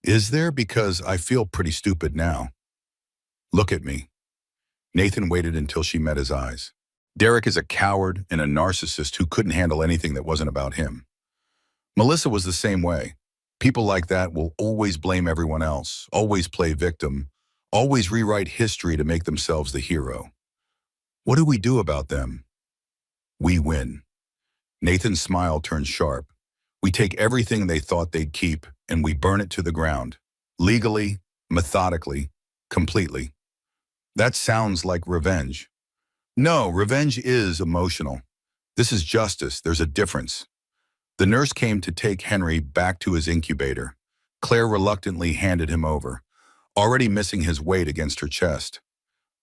Is there? Because I feel pretty stupid now. Look at me. Nathan waited until she met his eyes. Derek is a coward and a narcissist who couldn't handle anything that wasn't about him. Melissa was the same way. People like that will always blame everyone else, always play victim, always rewrite history to make themselves the hero. What do we do about them? We win. Nathan's smile turned sharp. We take everything they thought they'd keep and we burn it to the ground. Legally, methodically, completely. That sounds like revenge. No, revenge is emotional. This is justice. There's a difference. The nurse came to take Henry back to his incubator. Claire reluctantly handed him over, already missing his weight against her chest.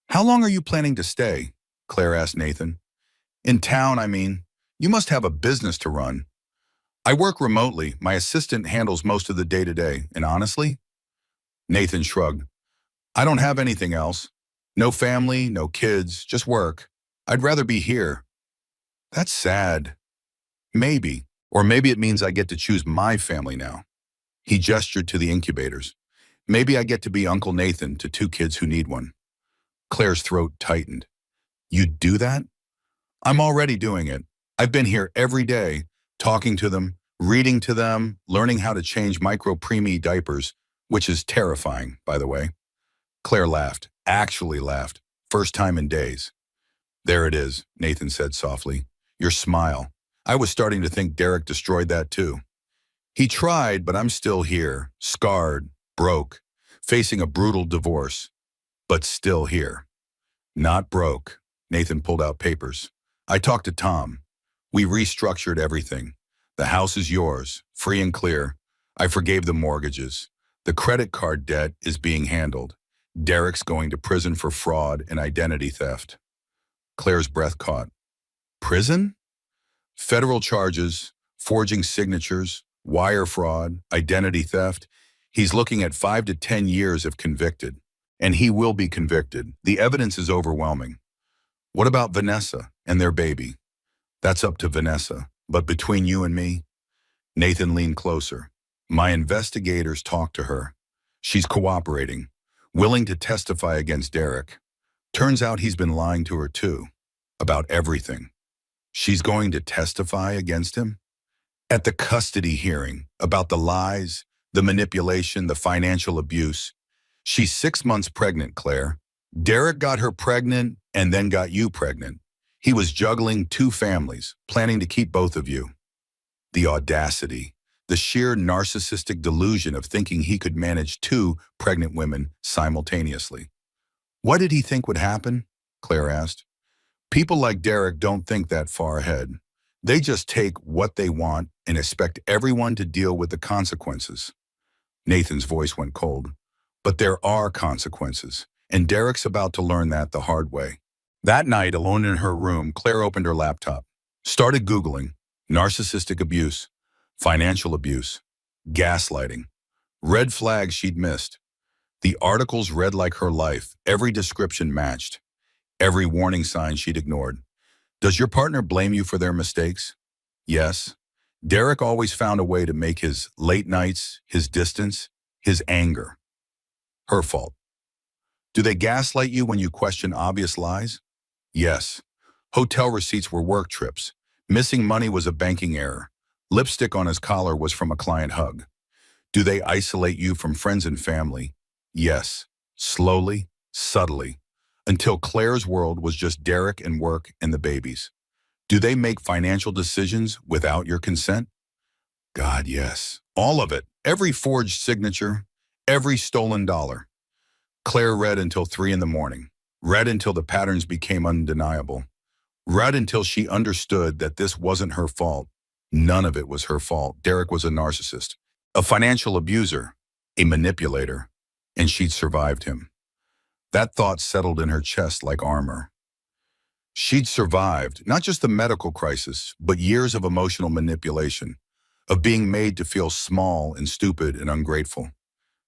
How long are you planning to stay? Claire asked Nathan. In town, I mean. You must have a business to run. I work remotely. My assistant handles most of the day-to-day, and honestly, Nathan shrugged. I don't have anything else. No family, no kids, just work. I'd rather be here. That's sad. Maybe. Or maybe it means I get to choose my family now. He gestured to the incubators. Maybe I get to be Uncle Nathan to two kids who need one. Claire's throat tightened. You'd do that? I'm already doing it. I've been here every day, talking to them, reading to them, learning how to change micro-preemie diapers, which is terrifying, by the way. Claire laughed, actually laughed, first time in days. There it is, Nathan said softly. Your smile. I was starting to think Derek destroyed that too. He tried, but I'm still here, scarred, broke, facing a brutal divorce, but still here. Not broke. Nathan pulled out papers. I talked to Tom. We restructured everything. The house is yours, free and clear. I forgave the mortgages. The credit card debt is being handled. Derek's going to prison for fraud and identity theft. Claire's breath caught. Prison? Federal charges, forging signatures, wire fraud, identity theft. He's looking at 5 to 10 years if convicted. And he will be convicted. The evidence is overwhelming. What about Vanessa and their baby? That's up to Vanessa. But between you and me, Nathan leaned closer. My investigators talked to her. She's cooperating, willing to testify against Derek. Turns out he's been lying to her too, about everything. She's going to testify against him? At the custody hearing, about the lies, the manipulation, the financial abuse. She's 6 months pregnant, Claire. Derek got her pregnant and then got you pregnant. He was juggling 2 families, planning to keep both of you. The audacity, the sheer narcissistic delusion of thinking he could manage 2 pregnant women simultaneously. What did he think would happen? Claire asked. People like Derek don't think that far ahead. They just take what they want and expect everyone to deal with the consequences. Nathan's voice went cold. But there are consequences, and Derek's about to learn that the hard way. That night, alone in her room, Claire opened her laptop, started Googling narcissistic abuse, financial abuse, gaslighting, red flags she'd missed. The articles read like her life, every description matched, every warning sign she'd ignored. Does your partner blame you for their mistakes? Yes. Derek always found a way to make his late nights, his distance, his anger her fault. Do they gaslight you when you question obvious lies? Yes. Hotel receipts were work trips. Missing money was a banking error. Lipstick on his collar was from a client hug. Do they isolate you from friends and family? Yes. Slowly, subtly, until Claire's world was just Derek and work and the babies. Do they make financial decisions without your consent? God, yes. All of it. Every forged signature, every stolen dollar. Claire read until 3 in the morning. Read until the patterns became undeniable. Read until she understood that this wasn't her fault. None of it was her fault. Derek was a narcissist, a financial abuser, a manipulator, and she'd survived him. That thought settled in her chest like armor. She'd survived not just the medical crisis, but years of emotional manipulation, of being made to feel small and stupid and ungrateful.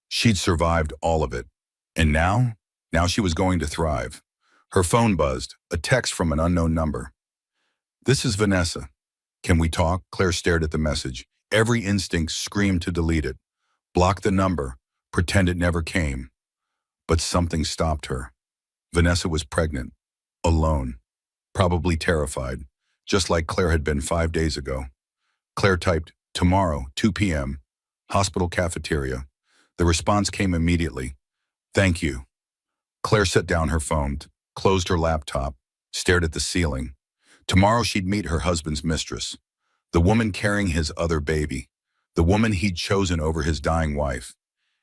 She'd survived all of it. And now she was going to thrive. Her phone buzzed, a text from an unknown number. "This is Vanessa. Can we talk?" Claire stared at the message. Every instinct screamed to delete it. Block the number, pretend it never came. But something stopped her. Vanessa was pregnant, alone, probably terrified, just like Claire had been 5 days ago. Claire typed, "Tomorrow, 2 p.m., hospital cafeteria." The response came immediately. "Thank you." Claire set down her phone, closed her laptop, stared at the ceiling. Tomorrow she'd meet her husband's mistress, the woman carrying his other baby, the woman he'd chosen over his dying wife.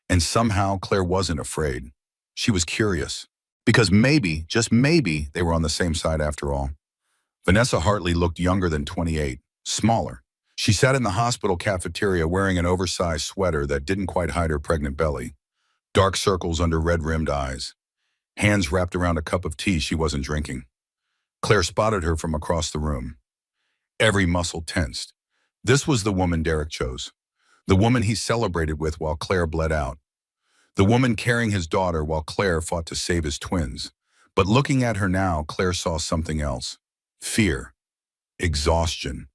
And somehow Claire wasn't afraid. She was curious, because maybe, just maybe, they were on the same side after all. Vanessa Hartley looked younger than 28, smaller. She sat in the hospital cafeteria wearing an oversized sweater that didn't quite hide her pregnant belly, dark circles under red-rimmed eyes, hands wrapped around a cup of tea she wasn't drinking. Claire spotted her from across the room. Every muscle tensed. This was the woman Derek chose, the woman he celebrated with while Claire bled out, the woman carrying his daughter while Claire fought to save his twins. But looking at her now, Claire saw something else. Fear. Exhaustion.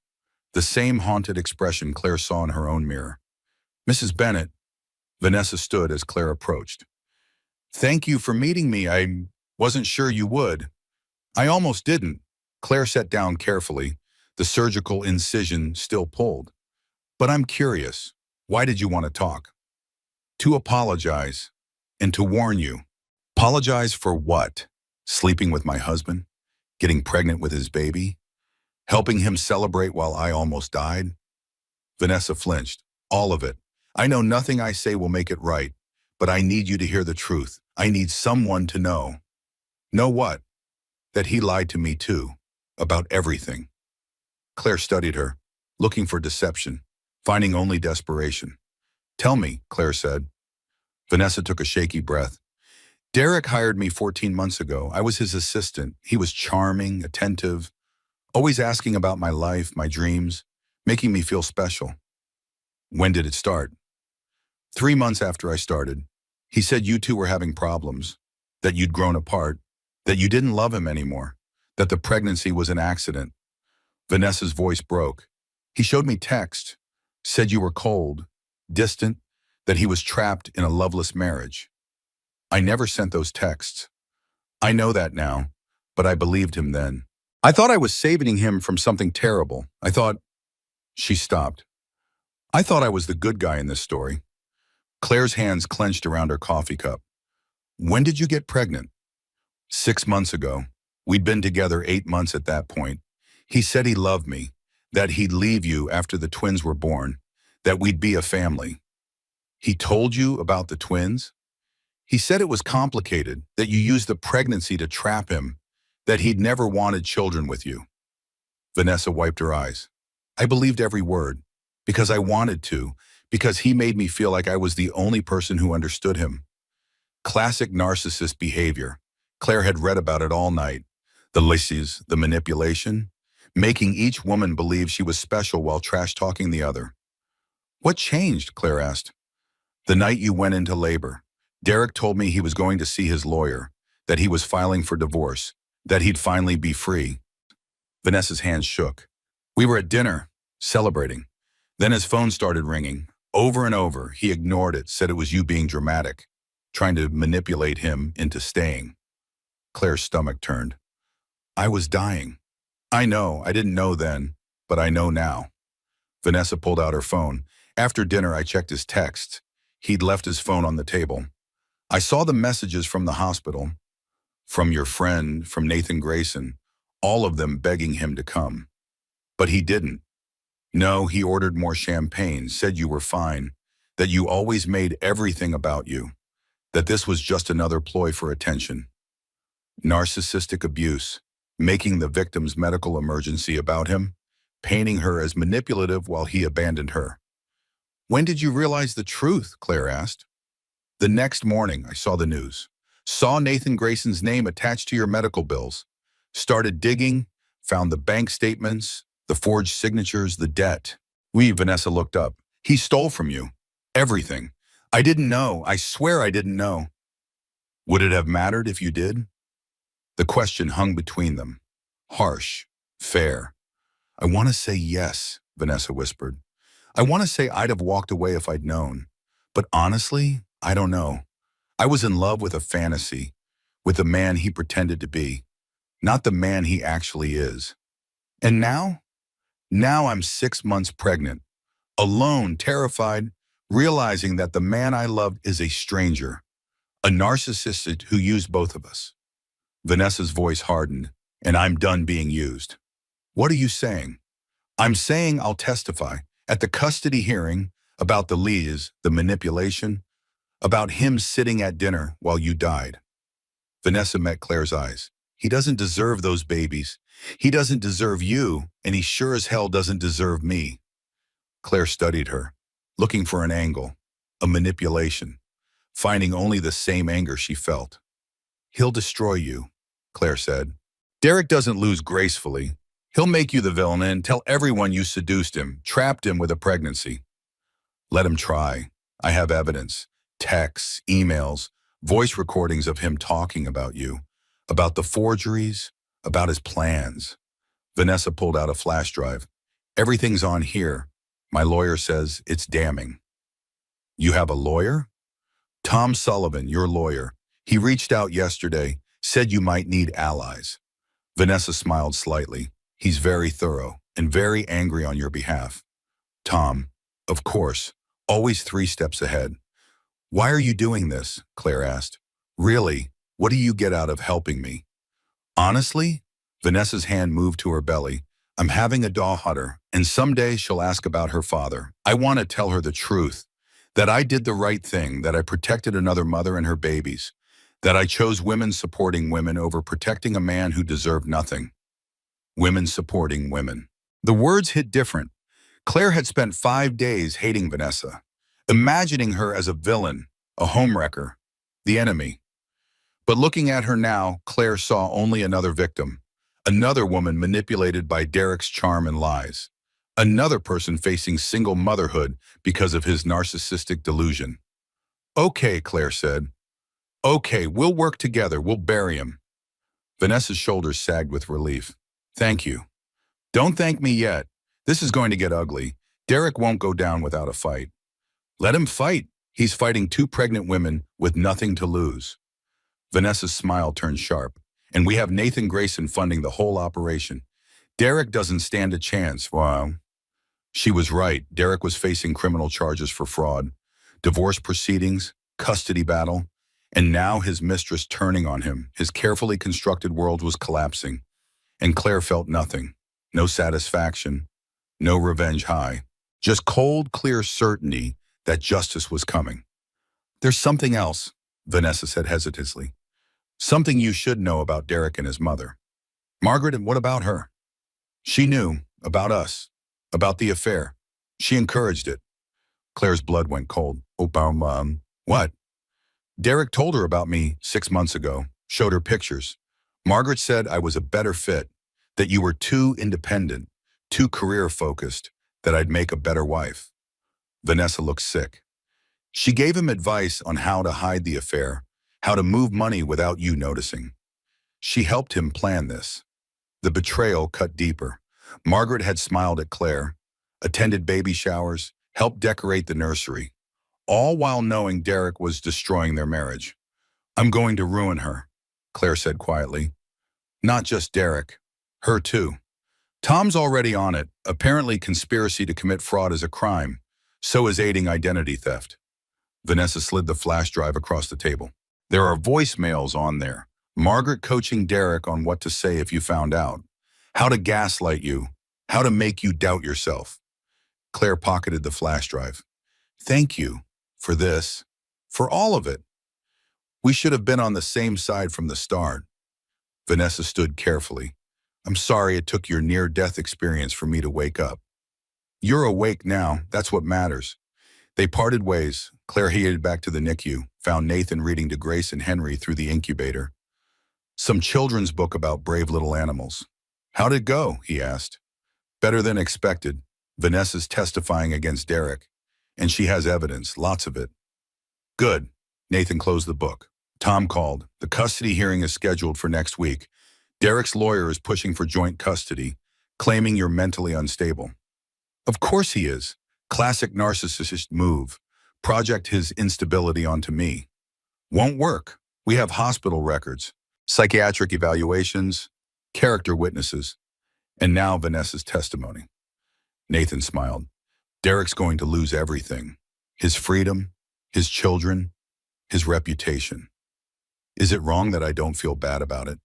The same haunted expression Claire saw in her own mirror. "Mrs. Bennett." Vanessa stood as Claire approached. "Thank you for meeting me. I wasn't sure you would." "I almost didn't." Claire sat down carefully, the surgical incision still pulled. "But I'm curious. Why did you want to talk?" "To apologize. And to warn you." "Apologize for what? Sleeping with my husband? Getting pregnant with his baby? Helping him celebrate while I almost died?" Vanessa flinched. "All of it. I know nothing I say will make it right, but I need you to hear the truth. I need someone to know." "Know what?" "That he lied to me too. About everything." Claire studied her, looking for deception, finding only desperation. "Tell me," Claire said. Vanessa took a shaky breath. "Derek hired me 14 months ago. I was his assistant. He was charming, attentive, always asking about my life, my dreams, making me feel special." "When did it start?" 3 months after I started. He said you two were having problems, that you'd grown apart, that you didn't love him anymore, that the pregnancy was an accident." Vanessa's voice broke. "He showed me text, said you were cold, distant, that he was trapped in a loveless marriage." "I never sent those texts." "I know that now, but I believed him then. I thought I was saving him from something terrible. I thought—" She stopped. "I thought I was the good guy in this story." Claire's hands clenched around her coffee cup. "When did you get pregnant?" 6 months ago. We'd been together 8 months at that point. He said he loved me, that he'd leave you after the twins were born, that we'd be a family." "He told you about the twins?" "He said it was complicated, that you used the pregnancy to trap him, that he'd never wanted children with you." Vanessa wiped her eyes. "I believed every word, because I wanted to, because he made me feel like I was the only person who understood him." Classic narcissist behavior. Claire had read about it all night. The laces, the manipulation, making each woman believe she was special while trash-talking the other. "What changed?" Claire asked. "The night you went into labor. Derek told me he was going to see his lawyer, that he was filing for divorce, that he'd finally be free." Vanessa's hands shook. "We were at dinner, celebrating. Then his phone started ringing. Over and over, he ignored it, said it was you being dramatic, trying to manipulate him into staying." Claire's stomach turned. "I was dying. I know, I didn't know then, but I know now." Vanessa pulled out her phone. "After dinner, I checked his texts. He'd left his phone on the table. I saw the messages from the hospital, from your friend, from Nathan Grayson, all of them begging him to come. But he didn't. No, he ordered more champagne, said you were fine, that you always made everything about you, that this was just another ploy for attention." narcissistic abuse, making the victim's medical emergency about him, painting her as manipulative while he abandoned her. When did you realize the truth? Claire asked. The next morning, I saw the news. Saw Nathan Grayson's name attached to your medical bills. Started digging, found the bank statements, the forged signatures, the debt. Vanessa looked up. He stole from you. Everything. I didn't know. I swear I didn't know. Would it have mattered if you did? The question hung between them. Harsh. Fair. I want to say yes, Vanessa whispered. I want to say I'd have walked away if I'd known. But honestly, I don't know. I was in love with a fantasy, with the man he pretended to be, not the man he actually is. And now? Now I'm 6 months pregnant, alone, terrified, realizing that the man I loved is a stranger, a narcissist who used both of us. Vanessa's voice hardened, and I'm done being used. What are you saying? I'm saying I'll testify at the custody hearing about the lies, the manipulation, about him sitting at dinner while you died. Vanessa met Claire's eyes. He doesn't deserve those babies. He doesn't deserve you, and he sure as hell doesn't deserve me. Claire studied her, looking for an angle, a manipulation, finding only the same anger she felt. He'll destroy you, Claire said. Derek doesn't lose gracefully. He'll make you the villain and tell everyone you seduced him, trapped him with a pregnancy. Let him try. I have evidence, texts, emails, voice recordings of him talking about you, about the forgeries, about his plans. Vanessa pulled out a flash drive. Everything's on here. My lawyer says it's damning. You have a lawyer? Tom Sullivan, your lawyer. He reached out yesterday, said you might need allies. Vanessa smiled slightly. He's very thorough and very angry on your behalf. Tom, of course, always 3 steps ahead. Why are you doing this? Claire asked. Really, what do you get out of helping me? Honestly, Vanessa's hand moved to her belly. I'm having a daughter, and someday she'll ask about her father. I want to tell her the truth, that I did the right thing, that I protected another mother and her babies, that I chose women supporting women over protecting a man who deserved nothing. Women supporting women. The words hit different. Claire had spent 5 days hating Vanessa, imagining her as a villain, a homewrecker, the enemy. But looking at her now, Claire saw only another victim, another woman manipulated by Derek's charm and lies, another person facing single motherhood because of his narcissistic delusion. Okay, Claire said. Okay, we'll work together, we'll bury him. Vanessa's shoulders sagged with relief. Thank you. Don't thank me yet. This is going to get ugly. Derek won't go down without a fight. Let him fight. He's fighting 2 pregnant women with nothing to lose. Vanessa's smile turned sharp. And we have Nathan Grayson funding the whole operation. Derek doesn't stand a chance. Wow. She was right. Derek was facing criminal charges for fraud, divorce proceedings, custody battle, and now his mistress turning on him. His carefully constructed world was collapsing. And Claire felt nothing. No satisfaction. No revenge high. Just cold, clear certainty that justice was coming. There's something else, Vanessa said hesitantly. Something you should know about Derek and his mother. Margaret, and what about her? She knew about us, about the affair. She encouraged it. Claire's blood went cold. What? Derek told her about me 6 months ago, showed her pictures. Margaret said I was a better fit, that you were too independent, too career-focused, that I'd make a better wife. Vanessa looked sick. She gave him advice on how to hide the affair, how to move money without you noticing. She helped him plan this. The betrayal cut deeper. Margaret had smiled at Claire, attended baby showers, helped decorate the nursery, all while knowing Derek was destroying their marriage. I'm going to ruin her, Claire said quietly. Not just Derek, her too. Tom's already on it. Apparently conspiracy to commit fraud is a crime. So is aiding identity theft. Vanessa slid the flash drive across the table. There are voicemails on there. Margaret coaching Derek on what to say if you found out. How to gaslight you. How to make you doubt yourself. Claire pocketed the flash drive. Thank you for this. For all of it. We should have been on the same side from the start. Vanessa stood carefully. I'm sorry it took your near-death experience for me to wake up. You're awake now, that's what matters. They parted ways. Claire headed back to the NICU, found Nathan reading to Grace and Henry through the incubator. Some children's book about brave little animals. How'd it go? He asked. Better than expected. Vanessa's testifying against Derek, and she has evidence, lots of it. Good. Nathan closed the book. Tom called. The custody hearing is scheduled for next week. Derek's lawyer is pushing for joint custody, claiming you're mentally unstable. Of course he is. Classic narcissist move. Project his instability onto me. Won't work. We have hospital records, psychiatric evaluations, character witnesses, and now Vanessa's testimony. Nathan smiled. Derek's going to lose everything. His freedom, his children, his reputation. Is it wrong that I don't feel bad about it?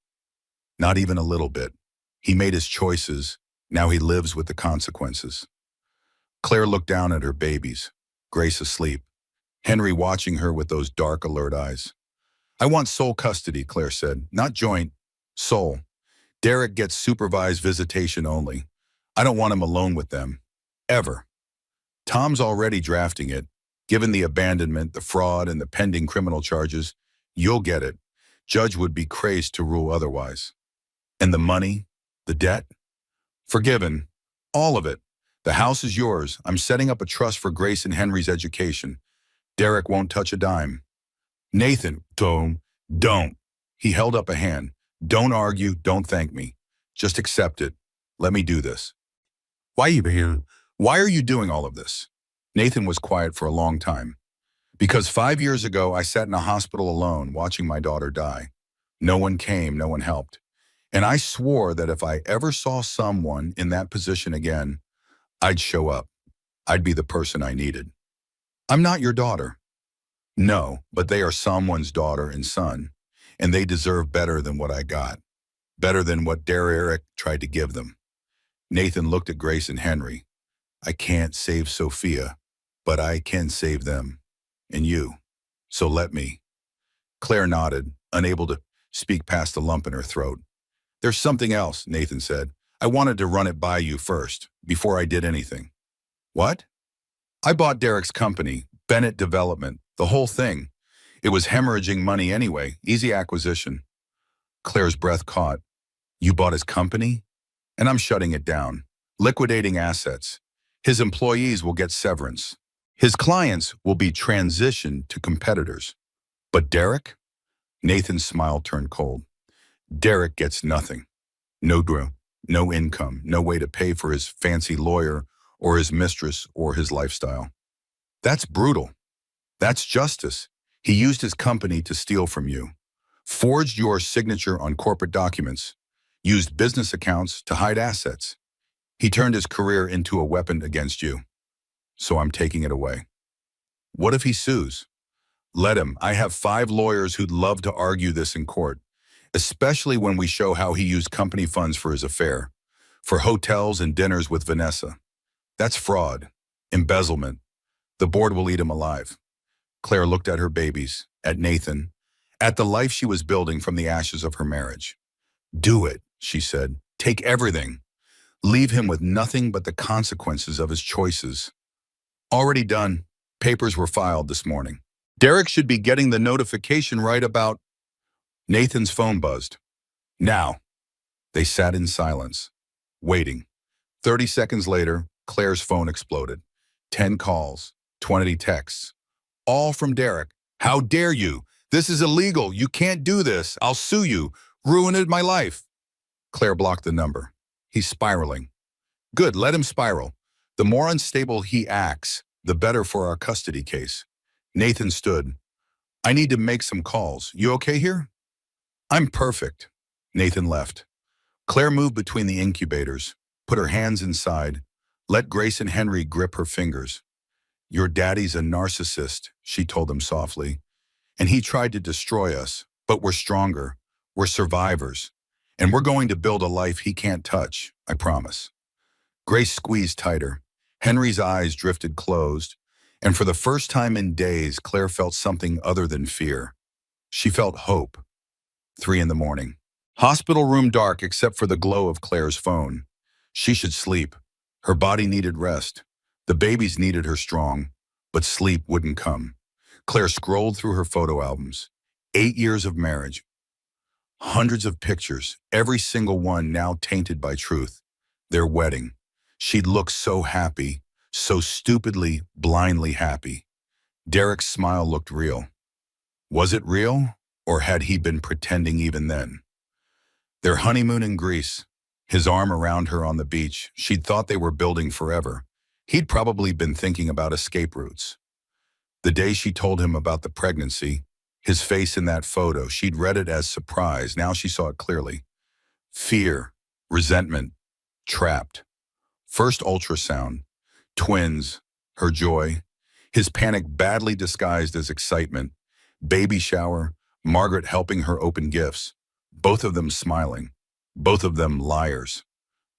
Not even a little bit. He made his choices. Now he lives with the consequences. Claire looked down at her babies, Grace asleep, Henry watching her with those dark, alert eyes. I want sole custody, Claire said, not joint, sole. Derek gets supervised visitation only. I don't want him alone with them. Ever. Tom's already drafting it. Given the abandonment, the fraud, and the pending criminal charges, you'll get it. Judge would be crazed to rule otherwise. And the money? The debt? Forgiven. All of it. The house is yours. I'm setting up a trust for Grace and Henry's education. Derek won't touch a dime. Nathan, don't. He held up a hand. Don't argue, don't thank me. Just accept it. Let me do this. Why are you doing all of this? Nathan was quiet for a long time. Because 5 years ago, I sat in a hospital alone watching my daughter die. No one came, no one helped. And I swore that if I ever saw someone in that position again, I'd show up. I'd be the person I needed. I'm not your daughter. No, but they are someone's daughter and son, and they deserve better than what I got, better than what Derek tried to give them. Nathan looked at Grace and Henry. I can't save Sophia, but I can save them, and you. So let me. Claire nodded, unable to speak past the lump in her throat. There's something else, Nathan said. I wanted to run it by you first, before I did anything. What? I bought Derek's company, Bennett Development, the whole thing. It was hemorrhaging money anyway, easy acquisition. Claire's breath caught. You bought his company? And I'm shutting it down, liquidating assets. His employees will get severance. His clients will be transitioned to competitors. But Derek? Nathan's smile turned cold. Derek gets nothing. No growth. No income, no way to pay for his fancy lawyer or his mistress or his lifestyle. That's brutal. That's justice. He used his company to steal from you, forged your signature on corporate documents, used business accounts to hide assets. He turned his career into a weapon against you. So I'm taking it away. What if he sues? Let him. I have 5 lawyers who'd love to argue this in court, especially when we show how he used company funds for his affair, for hotels and dinners with Vanessa. That's fraud, embezzlement. The board will eat him alive. Claire looked at her babies, at Nathan, at the life she was building from the ashes of her marriage. Do it, she said. Take everything. Leave him with nothing but the consequences of his choices. Already done. Papers were filed this morning. Derek should be getting the notification right about. Nathan's phone buzzed. Now. They sat in silence, waiting. 30 seconds later, Claire's phone exploded. 10 calls, 20 texts, all from Derek. How dare you? This is illegal. You can't do this. I'll sue you. Ruined my life. Claire blocked the number. He's spiraling. Good, let him spiral. The more unstable he acts, the better for our custody case. Nathan stood. I need to make some calls. You okay here? I'm perfect. Nathan left. Claire moved between the incubators, put her hands inside, let Grace and Henry grip her fingers. Your daddy's a narcissist, she told them softly, and he tried to destroy us, but we're stronger. We're survivors, and we're going to build a life he can't touch, I promise. Grace squeezed tighter. Henry's eyes drifted closed, and for the first time in days, Claire felt something other than fear. She felt hope. 3 in the morning. Hospital room dark except for the glow of Claire's phone. She should sleep. Her body needed rest. The babies needed her strong, but sleep wouldn't come. Claire scrolled through her photo albums. 8 years of marriage. Hundreds of pictures, every single one now tainted by truth. Their wedding. She'd looked so happy, so stupidly, blindly happy. Derek's smile looked real. Was it real, or had he been pretending even then? Their honeymoon in Greece, his arm around her on the beach, she'd thought they were building forever. He'd probably been thinking about escape routes. The day she told him about the pregnancy, his face in that photo, she'd read it as surprise. Now she saw it clearly. Fear, resentment, trapped. First ultrasound, twins, her joy. His panic badly disguised as excitement. Baby shower, Margaret helping her open gifts. Both of them smiling. Both of them liars.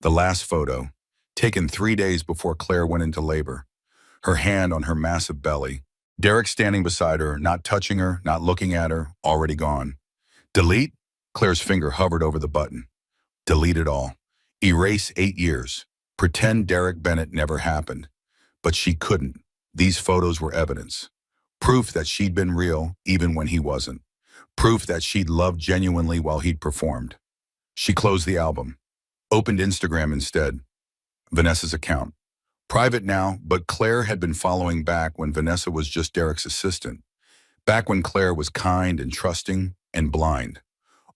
The last photo, taken 3 days before Claire went into labor. Her hand on her massive belly. Derek standing beside her, not touching her, not looking at her, already gone. Delete? Claire's finger hovered over the button. Delete it all. Erase 8 years. Pretend Derek Bennett never happened. But she couldn't. These photos were evidence. Proof that she'd been real even when he wasn't. Proof that she'd loved genuinely while he'd performed. She closed the album. Opened Instagram instead. Vanessa's account. Private now, but Claire had been following back when Vanessa was just Derek's assistant. Back when Claire was kind and trusting and blind.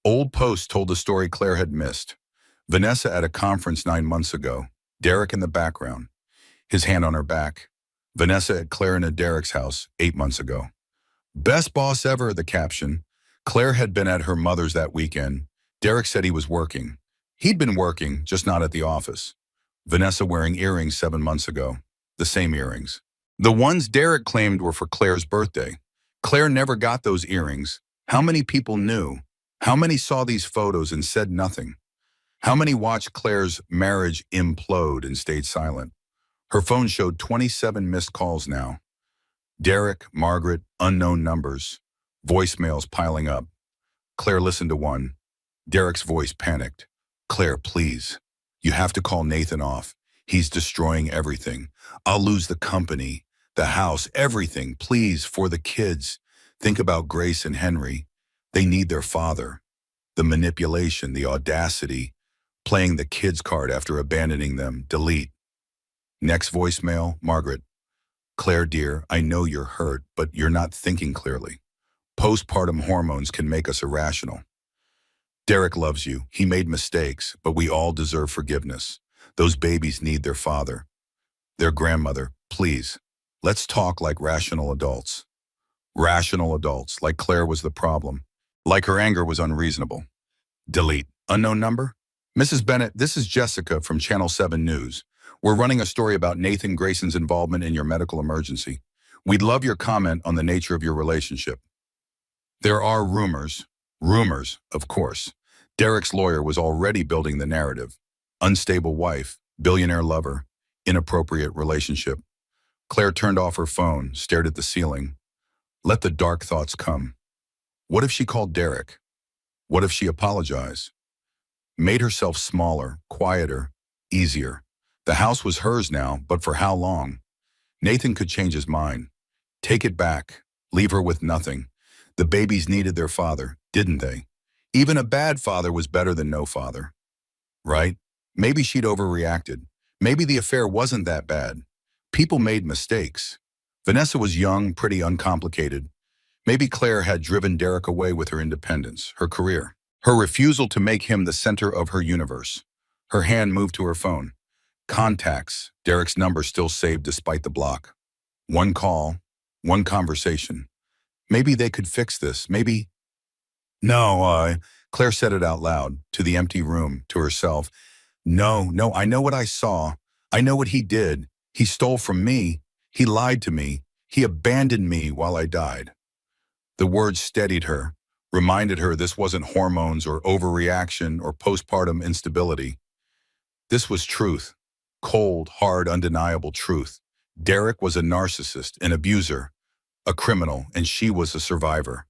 Old posts told the story Claire had missed. Vanessa at a conference 9 months ago. Derek in the background. His hand on her back. Vanessa at Claire and Derek's house 8 months ago. Best boss ever, the caption. Claire had been at her mother's that weekend. Derek said he was working. He'd been working, just not at the office. Vanessa wearing earrings 7 months ago. The same earrings. The ones Derek claimed were for Claire's birthday. Claire never got those earrings. How many people knew? How many saw these photos and said nothing? How many watched Claire's marriage implode and stayed silent? Her phone showed 27 missed calls now. Derek, Margaret, unknown numbers. Voicemails piling up. Claire listened to one. Derek's voice panicked. Claire, please. You have to call Nathan off. He's destroying everything. I'll lose the company, the house, everything. Please, for the kids. Think about Grace and Henry. They need their father. The manipulation, the audacity. Playing the kids card after abandoning them. Delete. Next voicemail, Margaret. Claire, dear, I know you're hurt, but you're not thinking clearly. Postpartum hormones can make us irrational. Derek loves you. He made mistakes, but we all deserve forgiveness. Those babies need their father. Their grandmother, please. Let's talk like rational adults. Rational adults, like Claire was the problem. Like her anger was unreasonable. Delete. Unknown number? Mrs. Bennett, this is Jessica from Channel 7 News. We're running a story about Nathan Grayson's involvement in your medical emergency. We'd love your comment on the nature of your relationship. There are rumors. Rumors, of course. Derek's lawyer was already building the narrative. Unstable wife, billionaire lover, inappropriate relationship. Claire turned off her phone, stared at the ceiling. Let the dark thoughts come. What if she called Derek? What if she apologized? Made herself smaller, quieter, easier. The house was hers now, but for how long? Nathan could change his mind. Take it back. Leave her with nothing. The babies needed their father, didn't they? Even a bad father was better than no father. Right? Maybe she'd overreacted. Maybe the affair wasn't that bad. People made mistakes. Vanessa was young, pretty uncomplicated. Maybe Claire had driven Derek away with her independence, her career, her refusal to make him the center of her universe. Her hand moved to her phone. Contacts, Derek's number still saved despite the block. One call, one conversation. Maybe they could fix this, maybe. No, Claire said it out loud, to the empty room, to herself. No, I know what I saw. I know what he did. He stole from me. He lied to me. He abandoned me while I died. The words steadied her, reminded her this wasn't hormones or overreaction or postpartum instability. This was truth. Cold, hard, undeniable truth. Derek was a narcissist, an abuser, a criminal, and she was a survivor.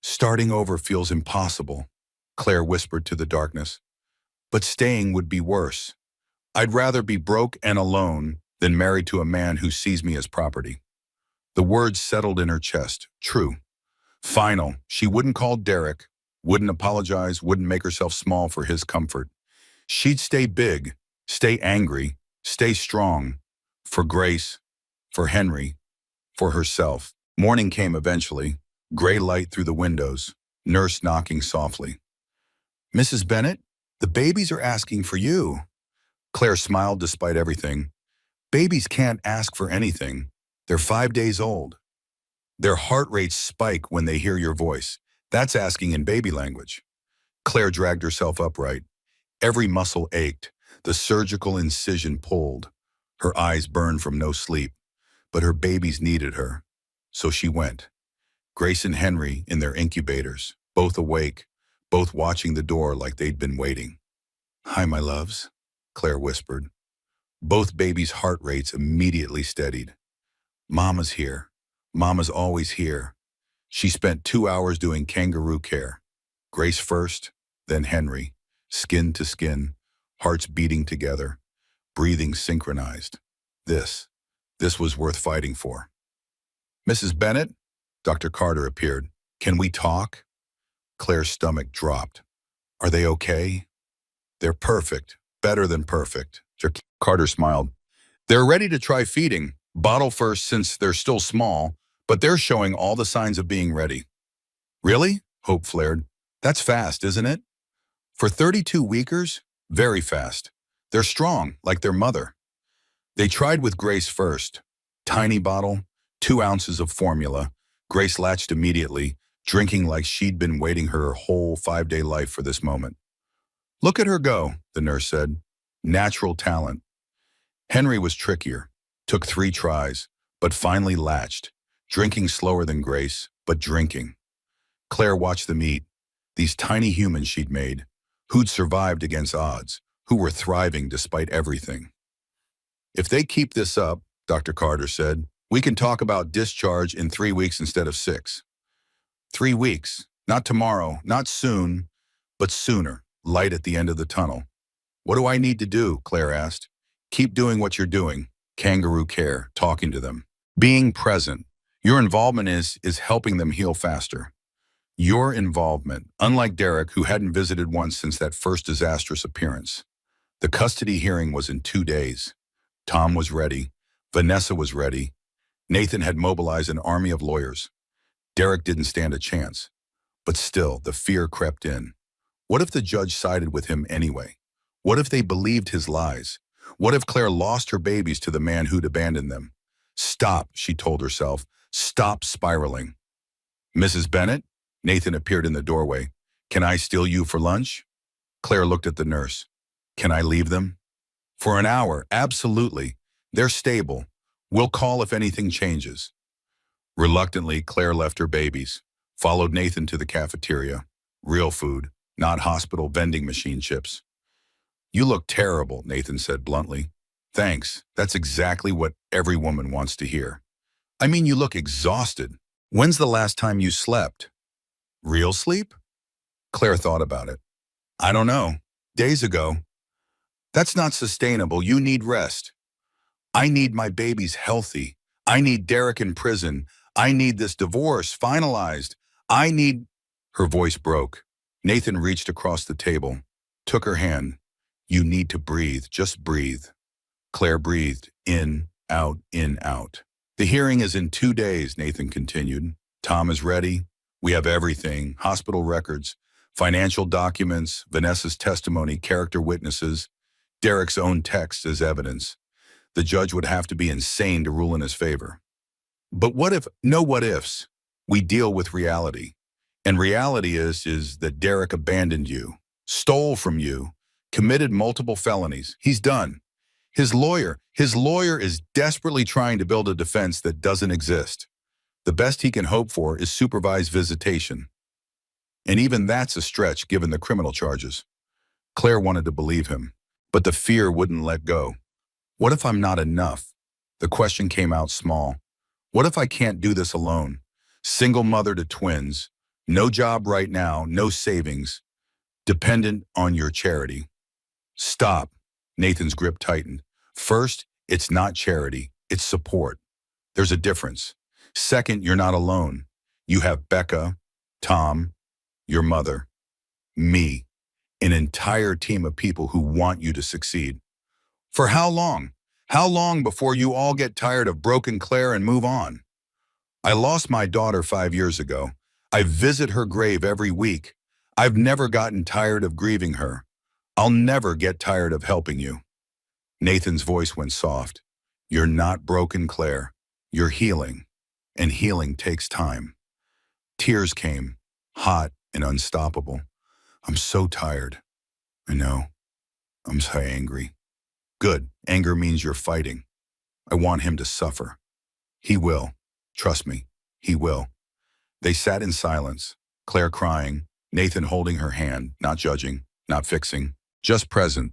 Starting over feels impossible. Claire whispered to the darkness. But staying would be worse. I'd rather be broke and alone than married to a man who sees me as property. The words settled in her chest. True. Final. She wouldn't call Derek, wouldn't apologize, wouldn't make herself small for his comfort. She'd stay big, stay angry, stay strong. For Grace, for Henry, for herself. Morning came eventually, gray light through the windows, nurse knocking softly. Mrs. Bennett, the babies are asking for you. Claire smiled despite everything. Babies can't ask for anything. They're 5 days old. Their heart rates spike when they hear your voice. That's asking in baby language. Claire dragged herself upright. Every muscle ached. The surgical incision pulled. Her eyes burned from no sleep. But her babies needed her. So she went. Grace and Henry in their incubators, both awake, both watching the door like they'd been waiting. Hi, my loves, Claire whispered. Both babies' heart rates immediately steadied. Mama's here. Mama's always here. She spent 2 hours doing kangaroo care. Grace first, then Henry, skin to skin, hearts beating together, breathing synchronized. This was worth fighting for. Mrs. Bennett? Dr. Carter appeared. Can we talk? Claire's stomach dropped. Are they okay? They're perfect, better than perfect. Carter smiled. They're ready to try feeding, bottle first since they're still small, but they're showing all the signs of being ready. Really? Hope flared. That's fast, isn't it? For 32 weekers? Very fast. They're strong, like their mother. They tried with Grace first. Tiny bottle, 2 ounces of formula. Grace latched immediately, drinking like she'd been waiting her whole 5-day life for this moment. Look at her go, the nurse said. Natural talent. Henry was trickier. Took 3 tries, but finally latched. Drinking slower than Grace, but drinking. Claire watched them eat. These tiny humans she'd made, who'd survived against odds, who were thriving despite everything. If they keep this up, Dr. Carter said, we can talk about discharge in 3 weeks instead of 6. 3 weeks. Not tomorrow, not soon, but sooner. Light at the end of the tunnel. What do I need to do? Claire asked. Keep doing what you're doing. Kangaroo care, talking to them. Being present. Your involvement is helping them heal faster. Your involvement, unlike Derek, who hadn't visited once since that first disastrous appearance. The custody hearing was in 2 days. Tom was ready. Vanessa was ready. Nathan had mobilized an army of lawyers. Derek didn't stand a chance. But still, the fear crept in. What if the judge sided with him anyway? What if they believed his lies? What if Claire lost her babies to the man who'd abandoned them? Stop, she told herself. Stop spiraling. Mrs. Bennett? Nathan appeared in the doorway. Can I steal you for lunch? Claire looked at the nurse. Can I leave them? For an hour, absolutely. They're stable. We'll call if anything changes. Reluctantly, Claire left her babies, followed Nathan to the cafeteria. Real food, not hospital vending machine chips. You look terrible, Nathan said bluntly. Thanks, that's exactly what every woman wants to hear. I mean, you look exhausted. When's the last time you slept? Real sleep? Claire thought about it. I don't know. Days ago. That's not sustainable. You need rest. I need my babies healthy. I need Derek in prison. I need this divorce finalized. I need... Her voice broke. Nathan reached across the table, took her hand. You need to breathe. Just breathe. Claire breathed. In, out, in, out. The hearing is in 2 days, Nathan continued. Tom is ready. We have everything. Hospital records, financial documents, Vanessa's testimony, character witnesses, Derek's own text as evidence. The judge would have to be insane to rule in his favor. But what if, no what ifs, we deal with reality. And reality is that Derek abandoned you, stole from you, committed multiple felonies. He's done. His lawyer is desperately trying to build a defense that doesn't exist. The best he can hope for is supervised visitation. And even that's a stretch given the criminal charges. Claire wanted to believe him, but the fear wouldn't let go. What if I'm not enough? The question came out small. What if I can't do this alone? Single mother to twins, no job right now, no savings. dependent on your charity. Stop. Nathan's grip tightened. First, it's not charity, it's support. There's a difference. Second, you're not alone. You have Becca, Tom, your mother, me, an entire team of people who want you to succeed. For how long? How long before you all get tired of broken Claire and move on? I lost my daughter 5 years ago. I visit her grave every week. I've never gotten tired of grieving her. I'll never get tired of helping you. Nathan's voice went soft. You're not broken, Claire. You're healing. And healing takes time. Tears came, hot and unstoppable. I'm so tired. I know. I'm so angry. Good. Anger means you're fighting. I want him to suffer. He will. Trust me. He will. They sat in silence, Claire crying, Nathan holding her hand, not judging, not fixing, just present.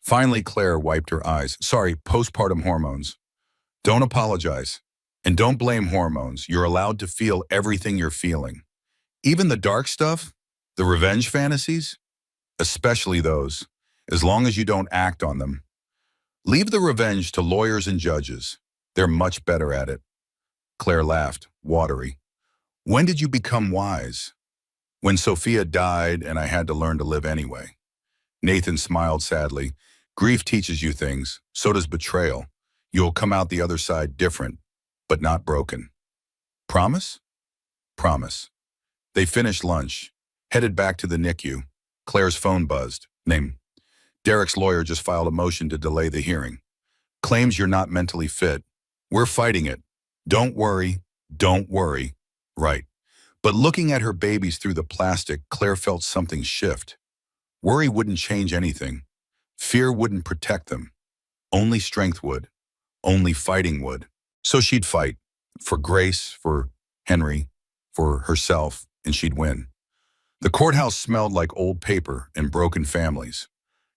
Finally, Claire wiped her eyes. Sorry, postpartum hormones. Don't apologize. And don't blame hormones. You're allowed to feel everything you're feeling. Even the dark stuff, the revenge fantasies, especially those, as long as you don't act on them. Leave the revenge to lawyers and judges. They're much better at it. Claire laughed, watery. When did you become wise? When Sophia died and I had to learn to live anyway. Nathan smiled sadly. Grief teaches you things, so does betrayal. You'll come out the other side different, but not broken. Promise? Promise. They finished lunch, headed back to the NICU. Claire's phone buzzed. Name. Derek's lawyer just filed a motion to delay the hearing. Claims you're not mentally fit. We're fighting it. Don't worry. Don't worry. Right. But looking at her babies through the plastic, Claire felt something shift. Worry wouldn't change anything. Fear wouldn't protect them. Only strength would. Only fighting would. So she'd fight. For Grace, for Henry, for herself, and she'd win. The courthouse smelled like old paper and broken families.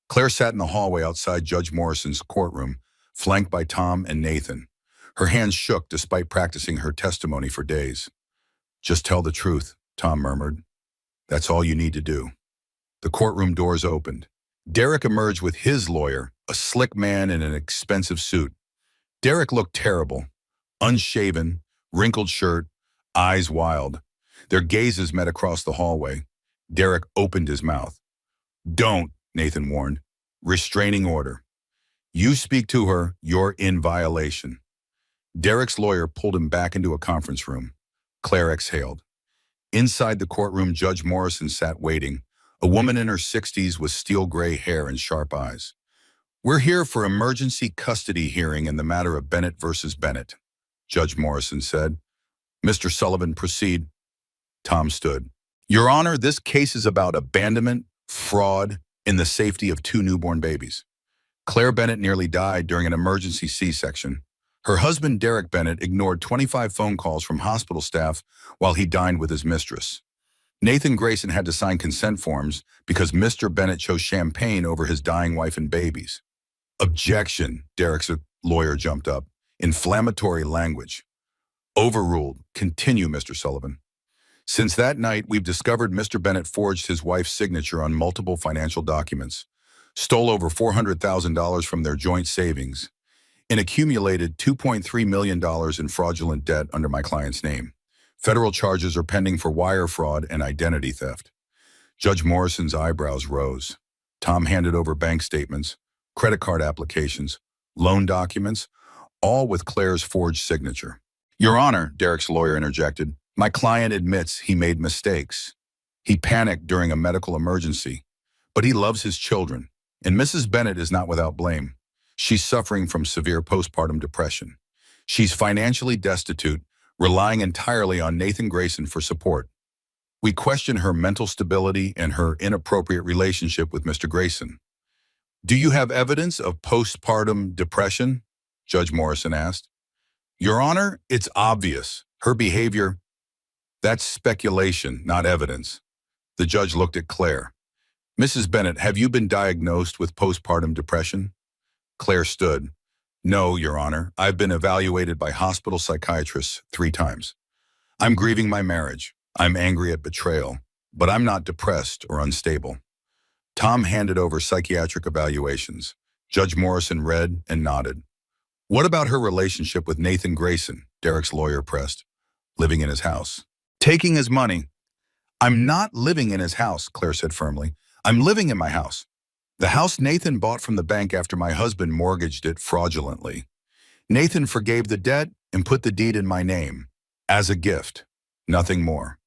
Claire sat in the hallway outside Judge Morrison's courtroom, flanked by Tom and Nathan. Her hands shook despite practicing her testimony for days. Just tell the truth, Tom murmured. That's all you need to do. The courtroom doors opened. Derek emerged with his lawyer, a slick man in an expensive suit. Derek looked terrible. Unshaven, wrinkled shirt, eyes wild. Their gazes met across the hallway. Derek opened his mouth. Don't, Nathan warned. Restraining order. You speak to her, you're in violation. Derek's lawyer pulled him back into a conference room. Claire exhaled. Inside the courtroom, Judge Morrison sat waiting, a woman in her 60s with steel gray hair and sharp eyes. We're here for emergency custody hearing in the matter of Bennett versus Bennett, Judge Morrison said. Mr. Sullivan, proceed. Tom stood. Your Honor, this case is about abandonment, fraud, and the safety of 2 newborn babies. Claire Bennett nearly died during an emergency C-section. Her husband, Derek Bennett, ignored 25 phone calls from hospital staff while he dined with his mistress. Nathan Grayson had to sign consent forms because Mr. Bennett chose champagne over his dying wife and babies. Objection, Derek's lawyer jumped up. Inflammatory language. Overruled. Continue, Mr. Sullivan. Since that night, we've discovered Mr. Bennett forged his wife's signature on multiple financial documents, stole over $400,000 from their joint savings, and accumulated $2.3 million in fraudulent debt under my client's name. Federal charges are pending for wire fraud and identity theft. Judge Morrison's eyebrows rose. Tom handed over bank statements, credit card applications, loan documents, all with Claire's forged signature. Your Honor, Derek's lawyer interjected, my client admits he made mistakes. He panicked during a medical emergency, but he loves his children, and Mrs. Bennett is not without blame. She's suffering from severe postpartum depression. She's financially destitute, relying entirely on Nathan Grayson for support. We question her mental stability and her inappropriate relationship with Mr. Grayson. Do you have evidence of postpartum depression? Judge Morrison asked. Your Honor, it's obvious. Her behavior, that's speculation, not evidence. The judge looked at Claire. Mrs. Bennett, have you been diagnosed with postpartum depression? Claire stood. No, Your Honor. I've been evaluated by hospital psychiatrists 3 times. I'm grieving my marriage. I'm angry at betrayal, but I'm not depressed or unstable. Tom handed over psychiatric evaluations. Judge Morrison read and nodded. What about her relationship with Nathan Grayson? Derek's lawyer pressed. Living in his house. Taking his money. I'm not living in his house, Claire said firmly. I'm living in my house. The house Nathan bought from the bank after my husband mortgaged it fraudulently. Nathan forgave the debt and put the deed in my name. As a gift. Nothing more.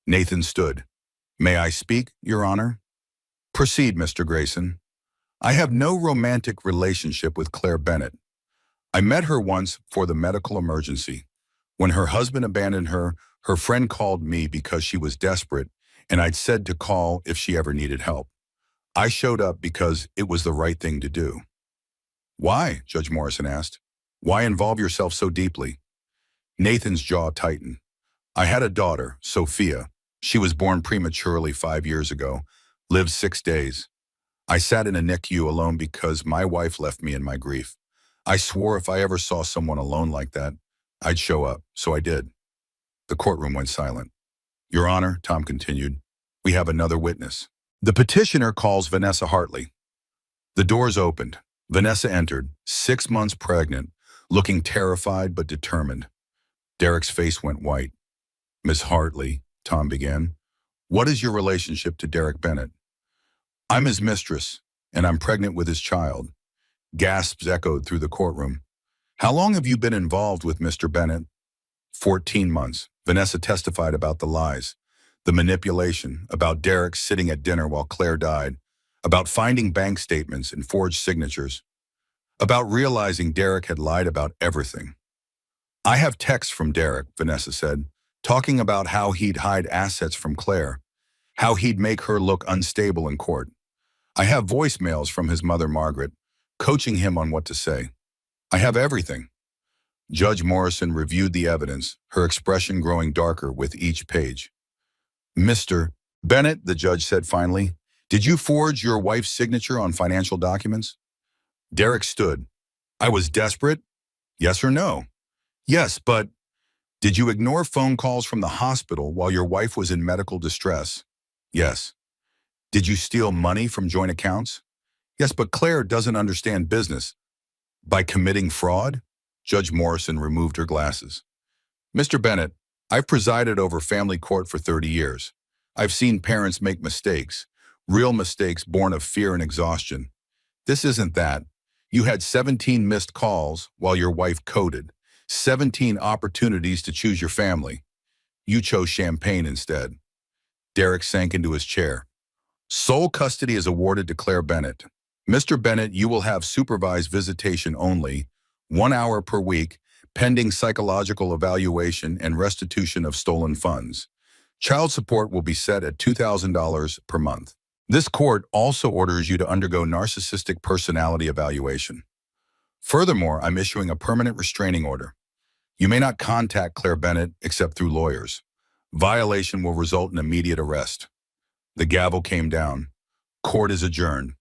Nathan stood. May I speak, Your Honor? Proceed, Mr. Grayson. I have no romantic relationship with Claire Bennett. I met her once for the medical emergency. When her husband abandoned her, her friend called me because she was desperate, and I'd said to call if she ever needed help. I showed up because it was the right thing to do. Why? Judge Morrison asked. Why involve yourself so deeply? Nathan's jaw tightened. I had a daughter, Sophia. She was born prematurely 5 years ago, lived 6 days. I sat in a NICU alone because my wife left me in my grief. I swore if I ever saw someone alone like that, I'd show up, so I did. The courtroom went silent. Your Honor, Tom continued, we have another witness. The petitioner calls Vanessa Hartley. The doors opened. Vanessa entered, 6 months pregnant, looking terrified but determined. Derek's face went white. Miss Hartley, Tom began, what is your relationship to Derek Bennett? I'm his mistress, and I'm pregnant with his child. Gasps echoed through the courtroom. How long have you been involved with Mr. Bennett? 14 months. Vanessa testified about the lies, the manipulation, about Derek sitting at dinner while Claire died, about finding bank statements and forged signatures, about realizing Derek had lied about everything. I have texts from Derek, Vanessa said, talking about how he'd hide assets from Claire, how he'd make her look unstable in court. I have voicemails from his mother, Margaret, coaching him on what to say. I have everything. Judge Morrison reviewed the evidence, her expression growing darker with each page. Mr. Bennett, the judge said finally, did you forge your wife's signature on financial documents? Derek stood. I was desperate? Yes or no? Yes, but did you ignore phone calls from the hospital while your wife was in medical distress? Yes. Did you steal money from joint accounts? Yes, but Claire doesn't understand business. By committing fraud? Judge Morrison removed her glasses. Mr. Bennett, I've presided over family court for 30 years. I've seen parents make mistakes, real mistakes born of fear and exhaustion. This isn't that. You had 17 missed calls while your wife coded, 17 opportunities to choose your family. You chose champagne instead. Derek sank into his chair. Sole custody is awarded to Claire Bennett. Mr. Bennett, you will have supervised visitation only, 1 hour per week, pending psychological evaluation and restitution of stolen funds. Child support will be set at $2,000 per month. This court also orders you to undergo narcissistic personality evaluation. Furthermore, I'm issuing a permanent restraining order. You may not contact Claire Bennett except through lawyers. Violation will result in immediate arrest. The gavel came down. Court is adjourned.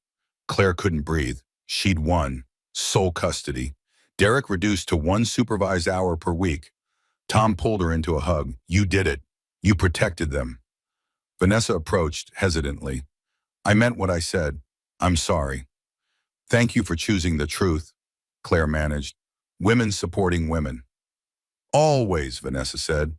Claire couldn't breathe. She'd won. Sole custody. Derek reduced to 1 supervised hour per week. Tom pulled her into a hug. You did it. You protected them. Vanessa approached hesitantly. I meant what I said. I'm sorry. Thank you for choosing the truth, Claire managed. Women supporting women. Always, Vanessa said.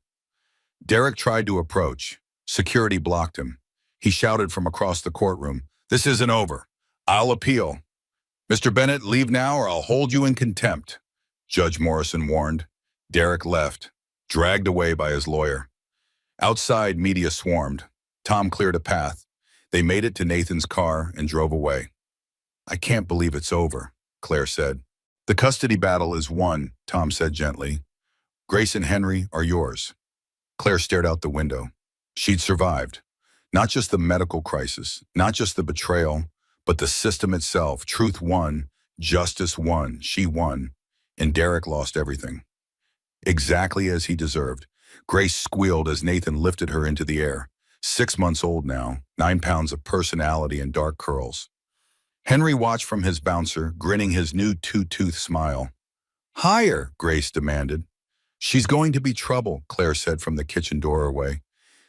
Derek tried to approach. Security blocked him. He shouted from across the courtroom, this isn't over. I'll appeal. Mr. Bennett, leave now or I'll hold you in contempt, Judge Morrison warned. Derek left, dragged away by his lawyer. Outside, media swarmed. Tom cleared a path. They made it to Nathan's car and drove away. I can't believe it's over, Claire said. The custody battle is won, Tom said gently. Grace and Henry are yours. Claire stared out the window. She'd survived. Not just the medical crisis, not just the betrayal, but the system itself. Truth won, justice won, she won, and Derek lost everything. Exactly as he deserved. Grace squealed as Nathan lifted her into the air. 6 months old now, 9 pounds of personality and dark curls. Henry watched from his bouncer, grinning his new two-tooth smile. Higher, Grace demanded. She's going to be trouble, Claire said from the kitchen doorway.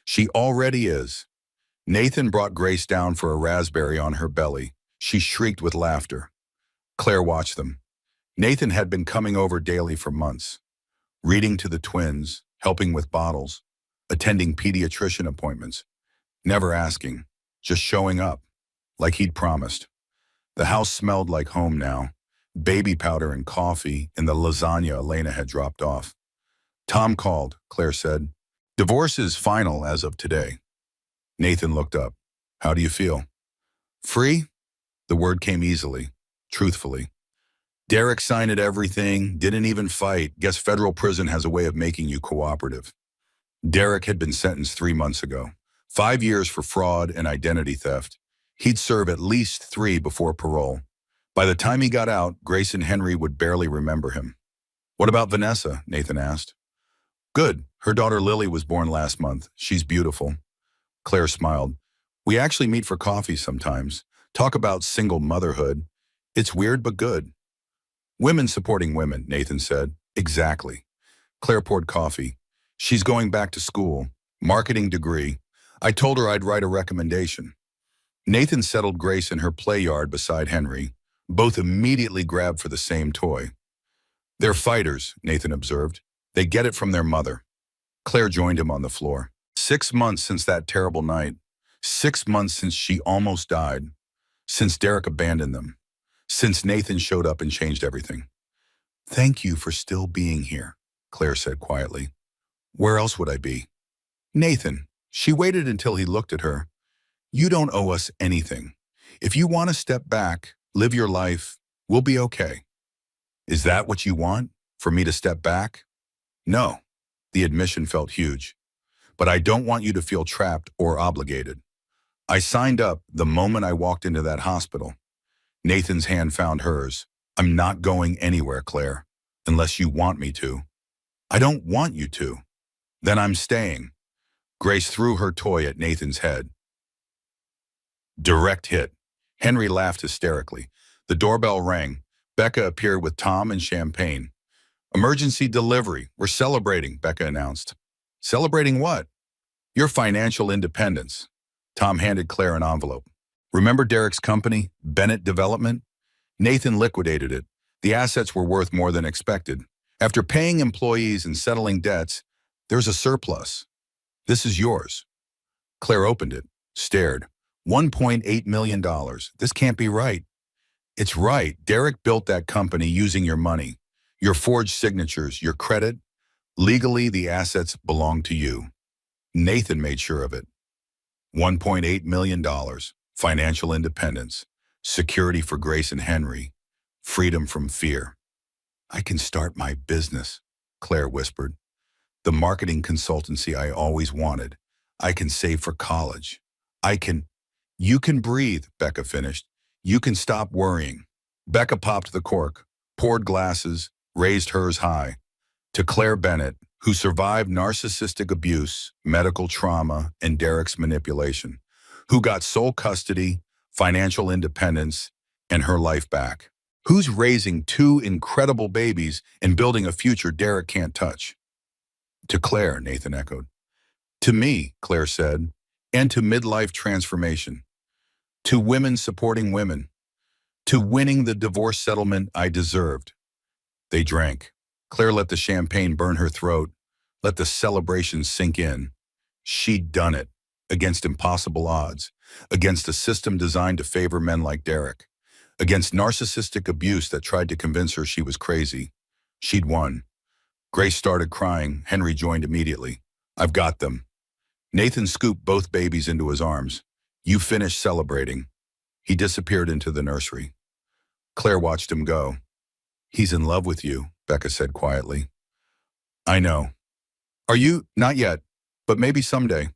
She already is. Nathan brought Grace down for a raspberry on her belly. She shrieked with laughter. Claire watched them. Nathan had been coming over daily for months, reading to the twins, helping with bottles, attending pediatrician appointments, never asking, just showing up, like he'd promised. The house smelled like home now, baby powder and coffee and the lasagna Elena had dropped off. Tom called, Claire said. Divorce is final as of today. Nathan looked up. How do you feel? Free? The word came easily, truthfully. Derek signed everything, didn't even fight. Guess federal prison has a way of making you cooperative. Derek had been sentenced 3 months ago. 5 years for fraud and identity theft. He'd serve at least 3 before parole. By the time he got out, Grace and Henry would barely remember him. What about Vanessa? Nathan asked. Good. Her daughter Lily was born last month. She's beautiful. Claire smiled. We actually meet for coffee sometimes. Talk about single motherhood. It's weird but good. Women supporting women, Nathan said. Exactly. Claire poured coffee. She's going back to school. Marketing degree. I told her I'd write a recommendation. Nathan settled Grace in her play yard beside Henry. Both immediately grabbed for the same toy. They're fighters, Nathan observed. They get it from their mother. Claire joined him on the floor. 6 months since that terrible night. 6 months since she almost died. Since Derek abandoned them. Since Nathan showed up and changed everything. Thank you for still being here, Claire said quietly. Where else would I be? Nathan, she waited until he looked at her. You don't owe us anything. If you want to step back, live your life, we'll be okay. Is that what you want? For me to step back? No. The admission felt huge. But I don't want you to feel trapped or obligated. I signed up the moment I walked into that hospital. Nathan's hand found hers. I'm not going anywhere, Claire, unless you want me to. I don't want you to. Then I'm staying. Grace threw her toy at Nathan's head. Direct hit. Henry laughed hysterically. The doorbell rang. Becca appeared with Tom and champagne. Emergency delivery. We're celebrating, Becca announced. Celebrating what? Your financial independence. Tom handed Claire an envelope. Remember Derek's company, Bennett Development? Nathan liquidated it. The assets were worth more than expected. After paying employees and settling debts, there's a surplus. This is yours. Claire opened it, stared. $1.8 million. This can't be right. It's right. Derek built that company using your money, your forged signatures, your credit. Legally, the assets belong to you. Nathan made sure of it. $1.8 million. Financial independence. Security for Grace and Henry. Freedom from fear. I can start my business, Claire whispered. The marketing consultancy I always wanted. I can save for college. You can breathe, Becca finished. You can stop worrying. Becca popped the cork, poured glasses, raised hers high. To Claire Bennett, who survived narcissistic abuse, medical trauma, and Derek's manipulation, who got sole custody, financial independence, and her life back. Who's raising 2 incredible babies and building a future Derek can't touch? To Claire, Nathan echoed. To me, Claire said, and to midlife transformation. To women supporting women. To winning the divorce settlement I deserved. They drank. Claire let the champagne burn her throat, let the celebration sink in. She'd done it, against impossible odds, against a system designed to favor men like Derek, against narcissistic abuse that tried to convince her she was crazy. She'd won. Grace started crying. Henry joined immediately. I've got them. Nathan scooped both babies into his arms. You finish celebrating. He disappeared into the nursery. Claire watched him go. He's in love with you, Becca said quietly. I know. Are you? Not yet, but maybe someday.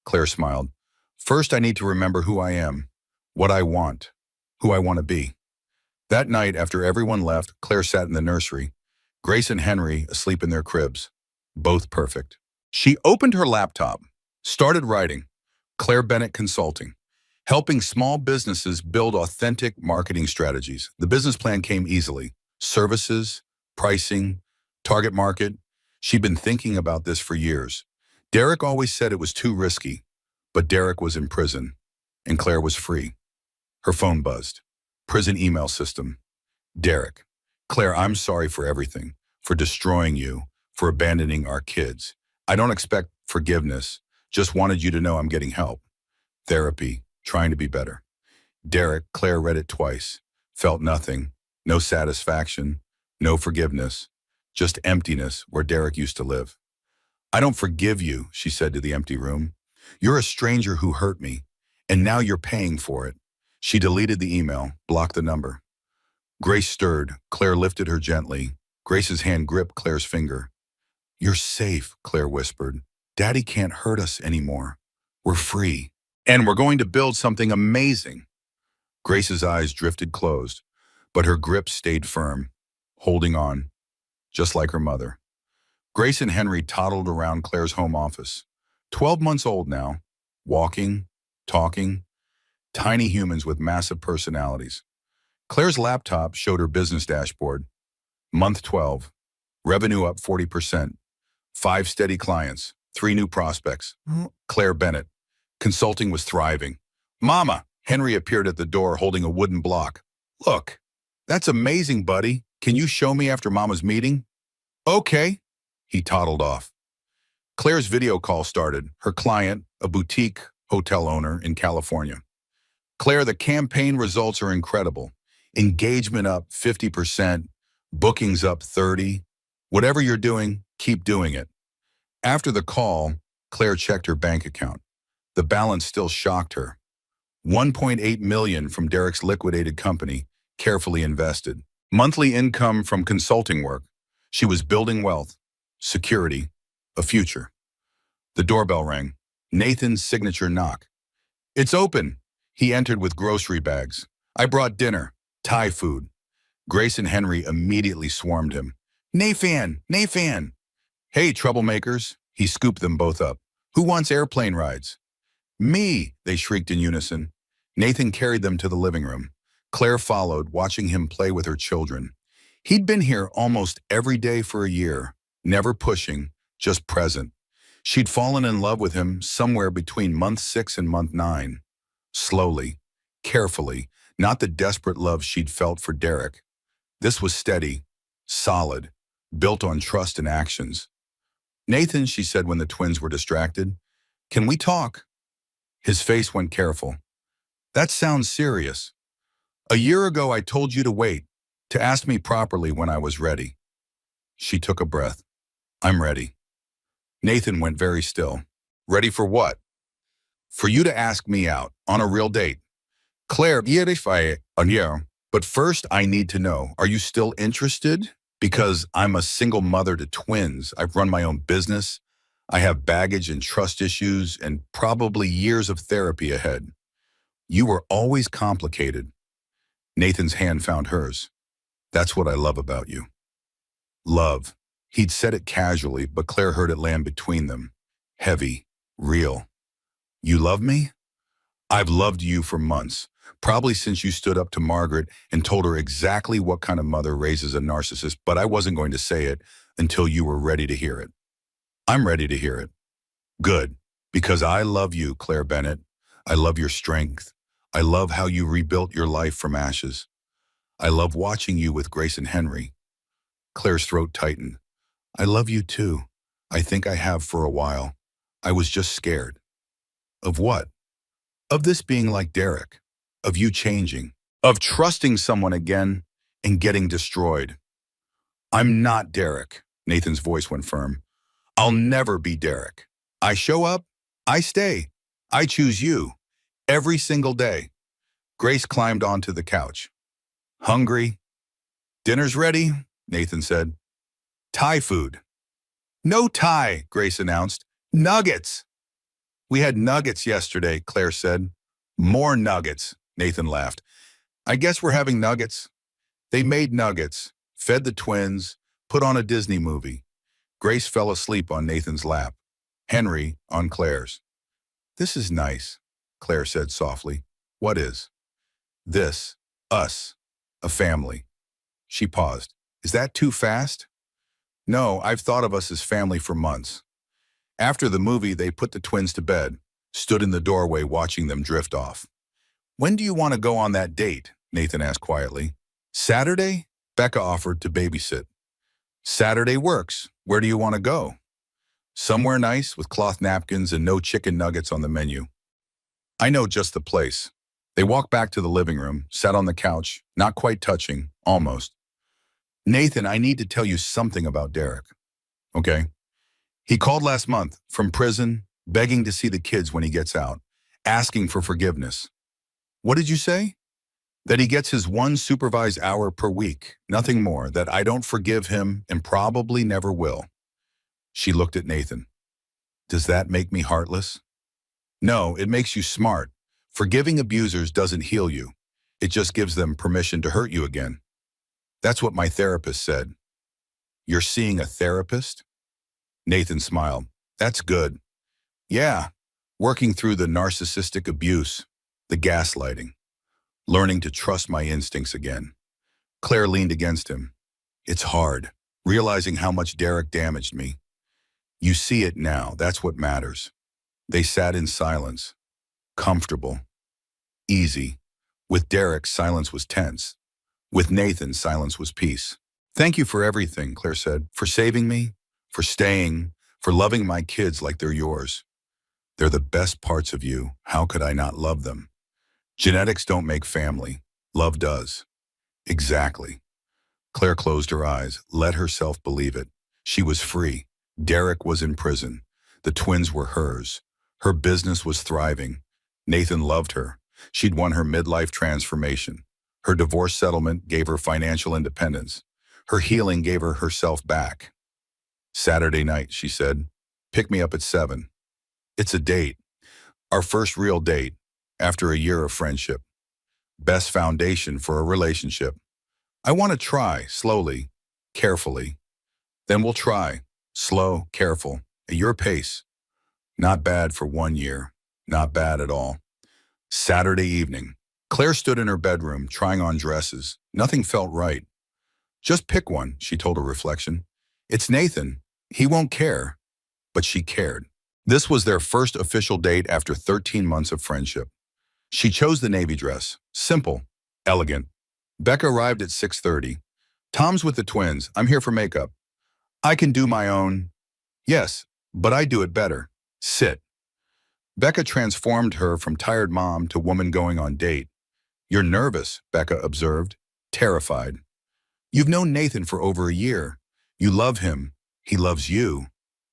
Claire smiled. First, I need to remember who I am, what I want, who I want to be. That night, after everyone left, Claire sat in the nursery. Grace and Henry asleep in their cribs, both perfect. She opened her laptop, started writing. Claire Bennett Consulting, helping small businesses build authentic marketing strategies. The business plan came easily. Services, pricing, target market. She'd been thinking about this for years. Derek always said it was too risky. But Derek was in prison, and Claire was free. Her phone buzzed. Prison email system. Derek. Claire, I'm sorry for everything, for destroying you, for abandoning our kids. I don't expect forgiveness, just wanted you to know I'm getting help. Therapy, trying to be better. Derek, Claire read it twice, felt nothing, no satisfaction, no forgiveness, just emptiness where Derek used to live. I don't forgive you, she said to the empty room. You're a stranger who hurt me, and now you're paying for it. She deleted the email, blocked the number. Grace stirred. Claire lifted her gently. Grace's hand gripped Claire's finger. You're safe, Claire whispered. Daddy can't hurt us anymore. We're free. And we're going to build something amazing. Grace's eyes drifted closed, but her grip stayed firm, holding on, just like her mother. Grace and Henry toddled around Claire's home office. 12 months old now, walking, talking, tiny humans with massive personalities. Claire's laptop showed her business dashboard. Month 12, revenue up 40%, 5 steady clients, 3 new prospects. Claire Bennett, consulting was thriving. Mama, Henry appeared at the door holding a wooden block. Look, that's amazing, buddy. Can you show me after Mama's meeting? Okay. He toddled off. Claire's video call started. Her client, a boutique hotel owner in California. Claire, the campaign results are incredible. Engagement up 50%, bookings up 30%. Whatever you're doing, keep doing it. After the call, Claire checked her bank account. The balance still shocked her. 1.8 million from Derek's liquidated company, carefully invested. Monthly income from consulting work. She was building wealth, security, a future. The doorbell rang. Nathan's signature knock. It's open. He entered with grocery bags. I brought dinner, Thai food. Grace and Henry immediately swarmed him. Nathan, Nathan. Hey, troublemakers. He scooped them both up. Who wants airplane rides? Me, they shrieked in unison. Nathan carried them to the living room. Claire followed, watching him play with her children. He'd been here almost every day for a year, never pushing, just present. She'd fallen in love with him somewhere between month 6 and month 9. Slowly, carefully, not the desperate love she'd felt for Derek. This was steady, solid, built on trust and actions. Nathan, she said when the twins were distracted, can we talk? His face went careful. That sounds serious. A year ago, I told you to wait, to ask me properly when I was ready. She took a breath. I'm ready. Nathan went very still. Ready for what? For you to ask me out on a real date. Claire, but first I need to know, are you still interested? Because I'm a single mother to twins. I've run my own business. I have baggage and trust issues and probably years of therapy ahead. You were always complicated. Nathan's hand found hers. That's what I love about you. Love. He'd said it casually, but Claire heard it land between them. Heavy, real. You love me? I've loved you for months, probably since you stood up to Margaret and told her exactly what kind of mother raises a narcissist, but I wasn't going to say it until you were ready to hear it. I'm ready to hear it. Good, because I love you, Claire Bennett. I love your strength. I love how you rebuilt your life from ashes. I love watching you with Grace and Henry. Claire's throat tightened. I love you too. I think I have for a while. I was just scared. Of what? Of this being like Derek. Of you changing. Of trusting someone again and getting destroyed. I'm not Derek. Nathan's voice went firm. I'll never be Derek. I show up. I stay. I choose you. Every single day. Grace climbed onto the couch. Hungry? Dinner's ready, Nathan said. Thai food. No Thai, Grace announced. Nuggets. We had nuggets yesterday, Claire said. More nuggets, Nathan laughed. I guess we're having nuggets. They made nuggets, fed the twins, put on a Disney movie. Grace fell asleep on Nathan's lap. Henry on Claire's. This is nice, Claire said softly. What is? This. Us. A family. She paused. Is that too fast? No, I've thought of us as family for months. After the movie, they put the twins to bed. stood in the doorway watching them drift off. When do you want to go on that date? Nathan asked quietly. Saturday? Becca offered to babysit. Saturday works. Where do you want to go? Somewhere nice with cloth napkins and no chicken nuggets on the menu. I know just the place. They walked back to the living room, sat on the couch, not quite touching, almost. Nathan, I need to tell you something about Derek. Okay. He called last month from prison, begging to see the kids when he gets out, asking for forgiveness. What did you say? That he gets his one supervised hour per week, nothing more, that I don't forgive him and probably never will. She looked at Nathan. Does that make me heartless? No, it makes you smart. Forgiving abusers doesn't heal you. It just gives them permission to hurt you again. That's what my therapist said. You're seeing a therapist? Nathan smiled. That's good. Yeah, working through the narcissistic abuse, the gaslighting, learning to trust my instincts again. Claire leaned against him. It's hard, realizing how much Derek damaged me. You see it now, that's what matters. They sat in silence, comfortable, easy. With Derek, silence was tense. With Nathan, silence was peace. Thank you for everything, Claire said, for saving me, for staying, for loving my kids like they're yours. They're the best parts of you. How could I not love them? Genetics don't make family. Love does. Exactly. Claire closed her eyes, let herself believe it. She was free. Derek was in prison. The twins were hers. Her business was thriving. Nathan loved her. She'd won her midlife transformation. Her divorce settlement gave her financial independence. Her healing gave her herself back. Saturday night, she said, pick me up at 7. It's a date. Our first real date, after a year of friendship. Best foundation for a relationship. I want to try, slowly, carefully. Then we'll try, slow, careful, at your pace. Not bad for 1 year. Not bad at all. Saturday evening. Claire stood in her bedroom, trying on dresses. Nothing felt right. Just pick one, she told her reflection. It's Nathan. He won't care. But she cared. This was their first official date after 13 months of friendship. She chose the navy dress. Simple, elegant. Becca arrived at 6:30. Tom's with the twins. I'm here for makeup. I can do my own. Yes, but I do it better. Sit. Becca transformed her from tired mom to woman going on date. You're nervous, Becca observed, terrified. You've known Nathan for over a year. You love him. He loves you.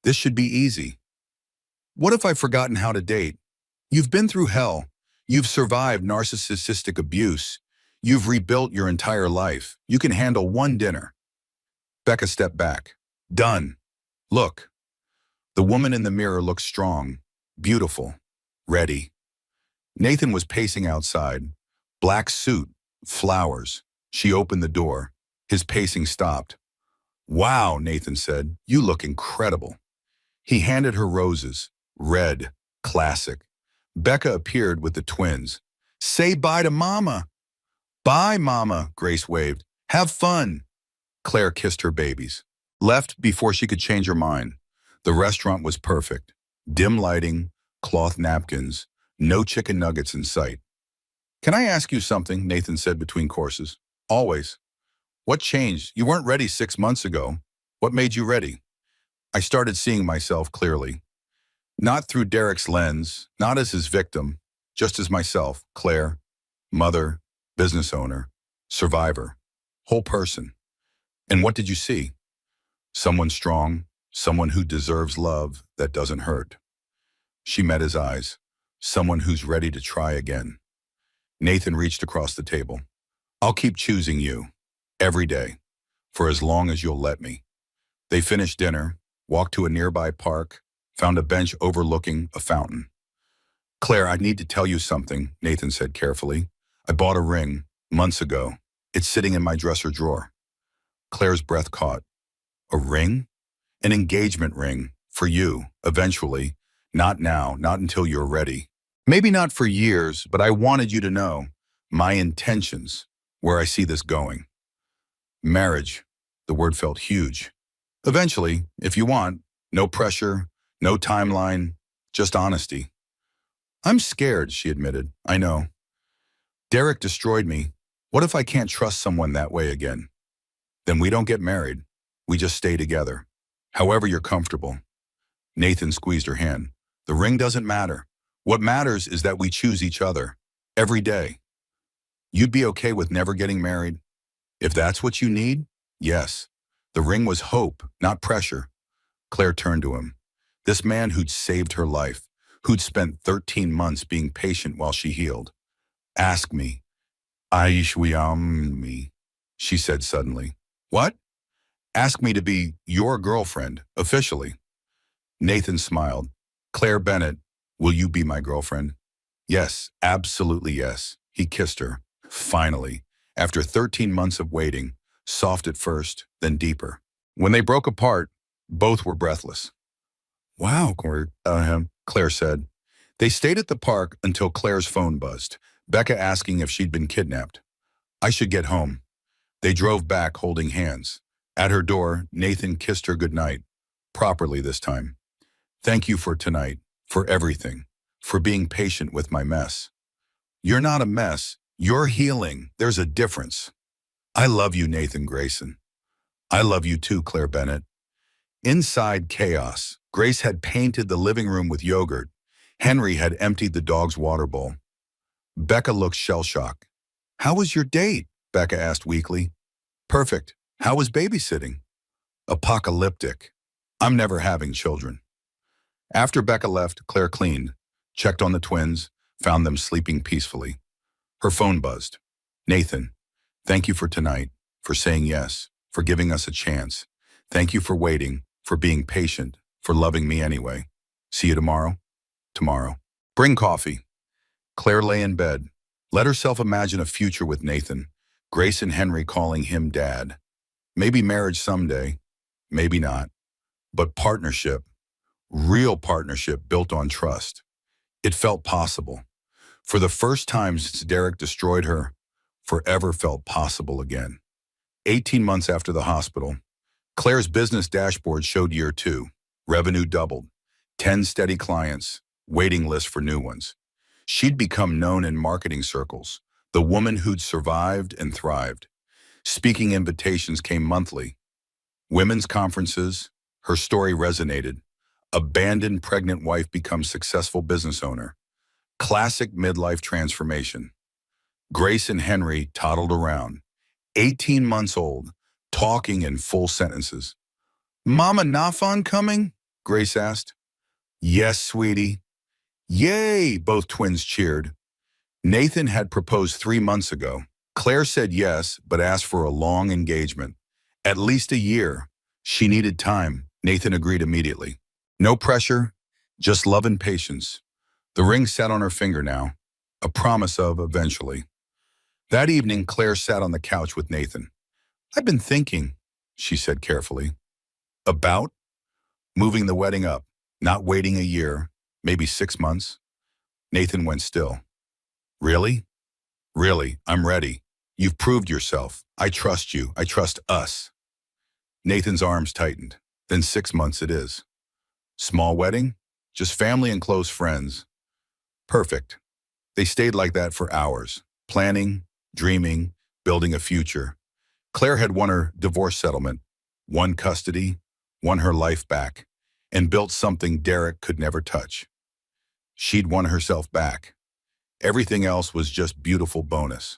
This should be easy. What if I've forgotten how to date? You've been through hell. You've survived narcissistic abuse. You've rebuilt your entire life. You can handle one dinner. Becca stepped back. Done. Look. The woman in the mirror looked strong, beautiful, ready. Nathan was pacing outside. Black suit, flowers. She opened the door. His pacing stopped. Wow, Nathan said. You look incredible. He handed her roses. Red, classic. Becca appeared with the twins. Say bye to Mama. Bye, Mama, Grace waved. Have fun. Claire kissed her babies. Left before she could change her mind. The restaurant was perfect. Dim lighting, cloth napkins, no chicken nuggets in sight. Can I ask you something? Nathan said between courses. Always. What changed? You weren't ready 6 months ago. What made you ready? I started seeing myself clearly. Not through Derek's lens, not as his victim, just as myself, Claire, mother, business owner, survivor, whole person. And what did you see? Someone strong, someone who deserves love that doesn't hurt. She met his eyes, someone who's ready to try again. Nathan reached across the table. I'll keep choosing you, every day, for as long as you'll let me. They finished dinner, walked to a nearby park, found a bench overlooking a fountain. Claire, I need to tell you something, Nathan said carefully. I bought a ring, months ago. It's sitting in my dresser drawer. Claire's breath caught. A ring? An engagement ring, for you, eventually. Not now, not until you're ready. Maybe not for years, but I wanted you to know my intentions, where I see this going. Marriage, the word felt huge. Eventually, if you want, no pressure, no timeline, just honesty. I'm scared, she admitted. I know. Derek destroyed me. What if I can't trust someone that way again? Then we don't get married. We just stay together. However you're comfortable. Nathan squeezed her hand. The ring doesn't matter. What matters is that we choose each other. Every day. You'd be okay with never getting married? If that's what you need, yes. The ring was hope, not pressure. Claire turned to him. This man who'd saved her life, who'd spent 13 months being patient while she healed. Ask me. Me, she said suddenly. What? Ask me to be your girlfriend, officially. Nathan smiled. Claire Bennett, will you be my girlfriend? Yes, absolutely yes. He kissed her. Finally, after 13 months of waiting, soft at first, then deeper. When they broke apart, both were breathless. Wow, Claire said. They stayed at the park until Claire's phone buzzed, Becca asking if she'd been kidnapped. I should get home. They drove back holding hands. At her door, Nathan kissed her goodnight, properly this time. Thank you for tonight, for everything, for being patient with my mess. You're not a mess. You're healing. There's a difference. I love you, Nathan Grayson. I love you too, Claire Bennett. Inside chaos, Grace had painted the living room with yogurt. Henry had emptied the dog's water bowl. Becca looked shell-shocked. How was your date? Becca asked weakly. Perfect. How was babysitting? Apocalyptic. I'm never having children. After Becca left, Claire cleaned, checked on the twins, found them sleeping peacefully. Her phone buzzed. Nathan, thank you for tonight, for saying yes, for giving us a chance. Thank you for waiting, for being patient, for loving me anyway. See you tomorrow? Tomorrow. Bring coffee. Claire lay in bed. Let herself imagine a future with Nathan, Grace and Henry calling him Dad. Maybe marriage someday, maybe not. But partnership, real partnership built on trust. It felt possible. For the first time since Derek destroyed her, forever felt possible again. 18 months after the hospital, Claire's business dashboard showed year 2. Revenue doubled. 10 steady clients, waiting lists for new ones. She'd become known in marketing circles, the woman who'd survived and thrived. Speaking invitations came monthly. Women's conferences, her story resonated. Abandoned pregnant wife becomes successful business owner. Classic midlife transformation. Grace and Henry toddled around, 18 months old, talking in full sentences. Mama Nafon coming? Grace asked. Yes, sweetie. Yay, both twins cheered. Nathan had proposed 3 months ago. Claire said yes, but asked for a long engagement. At least a year. She needed time. Nathan agreed immediately. No pressure, just love and patience. The ring sat on her finger now, a promise of eventually. That evening, Claire sat on the couch with Nathan. I've been thinking, she said carefully. About? Moving the wedding up, not waiting a year, maybe 6 months. Nathan went still. Really? Really, I'm ready. You've proved yourself. I trust you. I trust us. Nathan's arms tightened. Then 6 months it is. Small wedding? Just family and close friends. Perfect. They stayed like that for hours, planning, dreaming, building a future. Claire had won her divorce settlement, won custody, won her life back, and built something Derek could never touch. She'd won herself back. Everything else was just beautiful bonus.